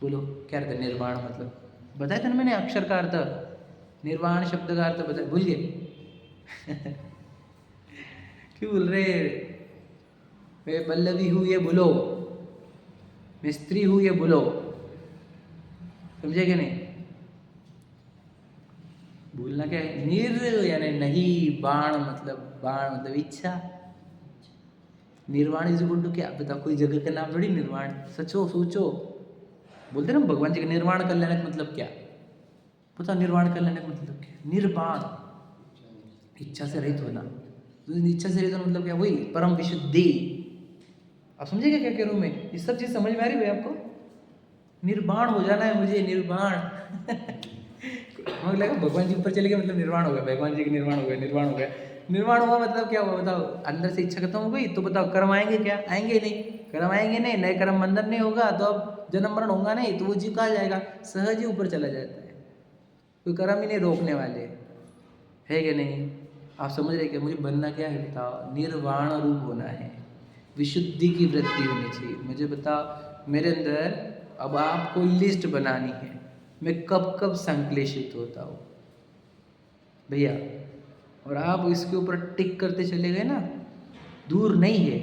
बोलो क्या अर्थ है निर्वाण, मतलब बताया था ना मैंने अक्षर का अर्थ। निर्वाण शब्द का अर्थ बताया, भूल गए क्यों बोल रहे, मैं पल्लवी हूँ ये बोलो, मैं स्त्री हूँ ये बोलो, समझे कि नहीं। भूलना क्या है, निर यानी नहीं, बाण मतलब इच्छा। निर्वाण इज इक्वल टू क्या, बताओ, कोई जगह का नाम थोड़ी निर्वाण। सचो सोचो, बोलते ना भगवान जी का निर्वाण कर लेने का मतलब क्या, पता निर्वाण कर लेने का मतलब क्या, निर्वाण, इच्छा से रहित होना। तो इच्छा से रहित होना मतलब क्या, वही परम विशुद्धि। आप समझेगा क्या कह रहा हूँ मैं, ये सब चीज समझ में आ रही है आपको। निर्वाण हो जाना है मुझे, निर्वाण मुझे लगा भगवान जी ऊपर चले गए मतलब निर्वाण हो गया, भगवान जी का निर्वाण हो गया, निर्वाण हो गया। निर्वाण हुआ मतलब क्या हुआ बताओ, अंदर से इच्छा खत्म हो गई, तो बताओ कर्म आएंगे क्या, आएंगे नहीं। कर्म आएंगे नहीं, नए कर्म बंधन नहीं होगा, तो अब जन्म मरण होगा नहीं, तो वो जीव कहाँ जाएगा, सहज ही ऊपर चला जाता है। कोई कर्म ही नहीं रोकने वाले, है कि नहीं। आप समझ रहे क्या, मुझे बनना क्या है बताओ, निर्वाण रूप होना है, विशुद्धि की वृद्धि होनी चाहिए। मुझे बताओ मेरे अंदर अब आपको लिस्ट बनानी है, मैं कब कब संक्लेशित होता हूँ भैया, और आप इसके ऊपर टिक करते चले गए ना, दूर नहीं है।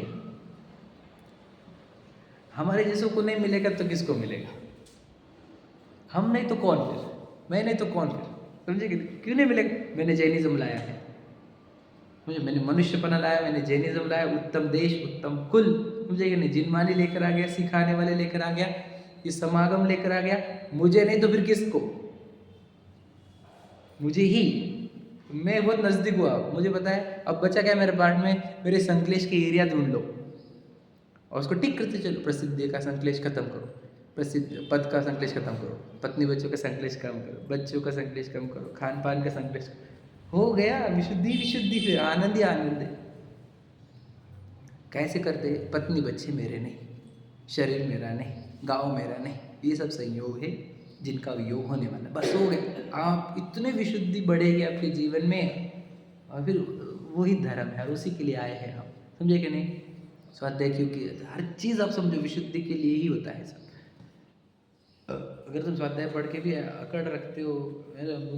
हमारे जैसों को नहीं मिलेगा तो किसको मिलेगा, हम नहीं तो कौन फिर, मैं नहीं तो कौन फिर, समझे कि क्यों नहीं मिलेगा। मैंने जैनिज्म लाया है, मुझे, मैंने मनुष्यपना लाया, मैंने जैनिज्म लाया, उत्तम देश उत्तम कुल, मुझे कि नहीं, जिनवानी लेकर आ गया, सिखाने वाले लेकर आ गया, ये समागम लेकर आ गया। मुझे नहीं तो फिर किसको, मुझे ही। मैं बहुत नज़दीक हुआ, मुझे पता है अब बचा क्या मेरे पार्ट में, मेरे संकलेश के एरिया ढूंढ लो और उसको टिक करते चलो। प्रसिद्धि का संकलेश खत्म करो, प्रसिद्ध पद का संकलेश खत्म करो, पत्नी बच्चों का संकलेश कम करो, बच्चों का संकलेश कम करो, खान पान का संकलेश, हो गया विशुद्धि, विशुद्धि फिर आनंद ही आनंद है। कैसे करते, पत्नी बच्चे मेरे नहीं, शरीर मेरा नहीं, गाँव मेरा नहीं, ये सब संयोग है जिनका योग होने वाला, बस हो गए। आप इतने विशुद्धि बढ़ेगी आपके जीवन में, और फिर वही धर्म है, और उसी के लिए आए हैं हम, समझे कि नहीं। स्वाध्याय क्योंकि हर चीज़ आप समझो विशुद्धि के लिए ही होता है सब। अगर तुम स्वाध्याय पढ़ के भी अकड़ रखते हो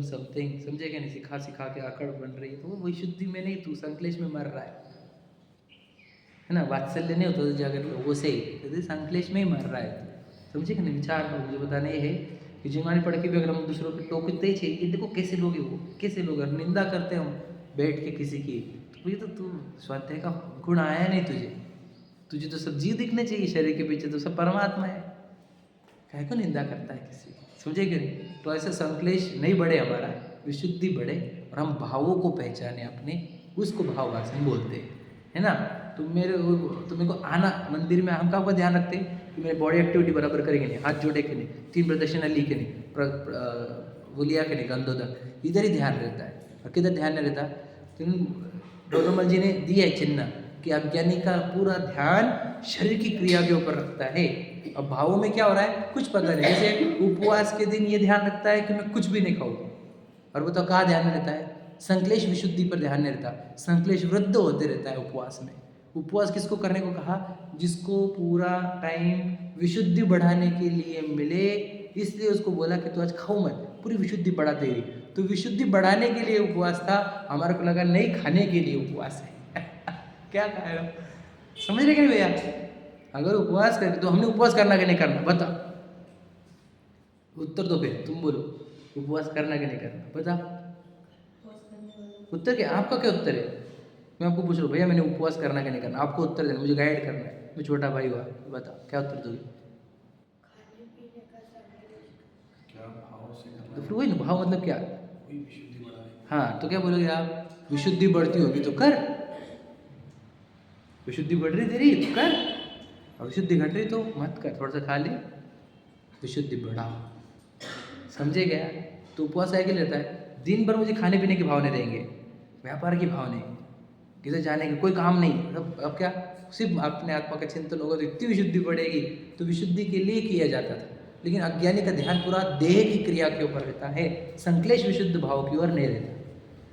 समथिंग, समझे कि नहीं, सिखा सिखा के अकड़ बन रही है, तो वो विशुद्धि में नहीं, तू संकलेश में मर रहा है ना। वात्सल्य नहीं होता तो जाकर लोगों से, तो संकलेश में ही मर रहा है, समझे कि नहीं। विचार को मुझे बताना ये है कि जिनवानी पढ़ के भी अगर हम दूसरों को टोकते ही चाहिए, देखो कैसे लोग वो, कैसे लोग निंदा करते हम बैठ के किसी की, तो ये तो तू स्वाध्याय का गुण आया नहीं तुझे, तुझे तो सब जीव दिखने चाहिए, शरीर के पीछे तो सब परमात्मा है, काहे को निंदा करता है किसी की, समझे कि नहीं। तो ऐसे संकलेश नहीं बढ़े, हमारा विशुद्धि बढ़े, और हम भावों को पहचाने अपने, उसको भाववासन बोलते हैं, है ना। तो मेरे को आना मंदिर में, हम का ध्यान रखते हैं कि मेरे बॉडी एक्टिविटी बराबर करेंगे नहीं, हाथ जोड़े के नहीं, 3 प्रदक्षिणा ली के नहीं, वो लिया के नहीं, गंधोदक, इधर ही ध्यान रहता है। और किधर ध्यान नहीं रहता, तो डोडोमल जी ने दिया है चिन्ह कि अज्ञानी का पूरा ध्यान शरीर की क्रिया के ऊपर रखता है, अब भावों में क्या हो रहा है कुछ पता नहीं। जैसे उपवास के दिन ये ध्यान रखता है कि मैं कुछ भी नहीं खाऊँ, और बताओ कहाँ ध्यान में रहता है, संकलेश विशुद्धि पर ध्यान नहीं रहता, संकलेश वृद्ध होते रहता है उपवास में। उपवास किसको करने को कहा, जिसको पूरा टाइम विशुद्धि बढ़ाने के लिए मिले, इसलिए उसको बोला कि तू आज खाओ मत, पूरी विशुद्धि बढ़ा देगी। तो विशुद्धि बढ़ाने के लिए उपवास था, हमारे को लगा नहीं खाने के लिए उपवास है क्या कह रहा, समझ रहे क्या भैया। अगर उपवास करें तो हमने उपवास करना कि नहीं करना, बता, उत्तर दो, फिर तुम बोलो उपवास करना कि नहीं करना, बता उत्तर क्या, आपका क्या उत्तर है। मैं आपको पूछ रहा हूँ भैया मैंने उपवास करना कि नहीं करना, आपको उत्तर देना, मुझे गाइड करना है, मैं छोटा भाई हुआ, बता क्या उत्तर दोगे। तो फिर वही ना, भाव मतलब क्या, हाँ, तो क्या बोलोगे आप, विशुद्धि बढ़ती होगी तो कर, विशुद्धि बढ़ रही तेरी तो कर, और विशुद्धि घट रही तो मत कर, थोड़ा सा खा ले, विशुद्धि बढ़ाओ। समझे क्या? तो उपवास है कि लेता है, दिन भर मुझे खाने पीने के भाव नहीं रहेंगे, व्यापार के भाव नहीं, किधर जाने के कोई काम नहीं, अब क्या सिर्फ अपने आत्मा का चिंतन होगा तो इतनी विशुद्धि बढ़ेगी। तो विशुद्धि के लिए किया जाता था, लेकिन अज्ञानी का ध्यान पूरा देह की क्रिया के ऊपर रहता है, संक्लेश विशुद्ध भाव की ओर नहीं रहता।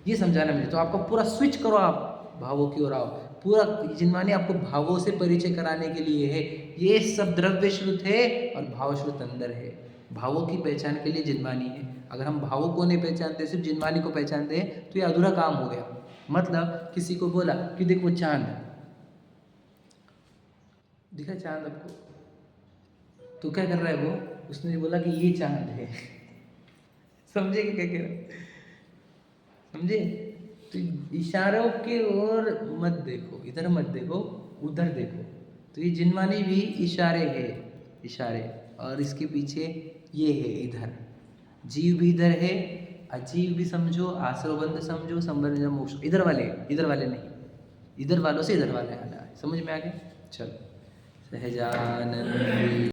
ये समझाना मुझे, तो आपको पूरा स्विच करो, आप भावों की ओर आओ। पूरा जिनवानी आपको भावों से परिचय कराने के लिए है। ये सब द्रव्य श्रुत है और भाव श्रुत अंदर है। भावों की पहचान के लिए जिनवानी है। अगर हम भावों को नहीं पहचानते, सिर्फ जिनवानी को पहचानते हैं, तो ये अधूरा काम हो गया। मतलब किसी को बोला कि देखो चांद दिखा, चांद आपको, तो क्या कर रहा है वो, उसने बोला कि ये चांद है। समझे क्या कह रहा? समझे? तो इशारों के ओर मत देखो, इधर मत देखो, उधर देखो। तो ये जिनवानी भी इशारे है, इशारे, और इसके पीछे ये है इधर। जीव भी इधर है, अजीव भी समझो, आश्रवबंध समझो, संबंध मोक्ष इधर वाले नहीं, इधर वालों से इधर वाले आना है। समझ में आ गया? चलो, सहजानंद।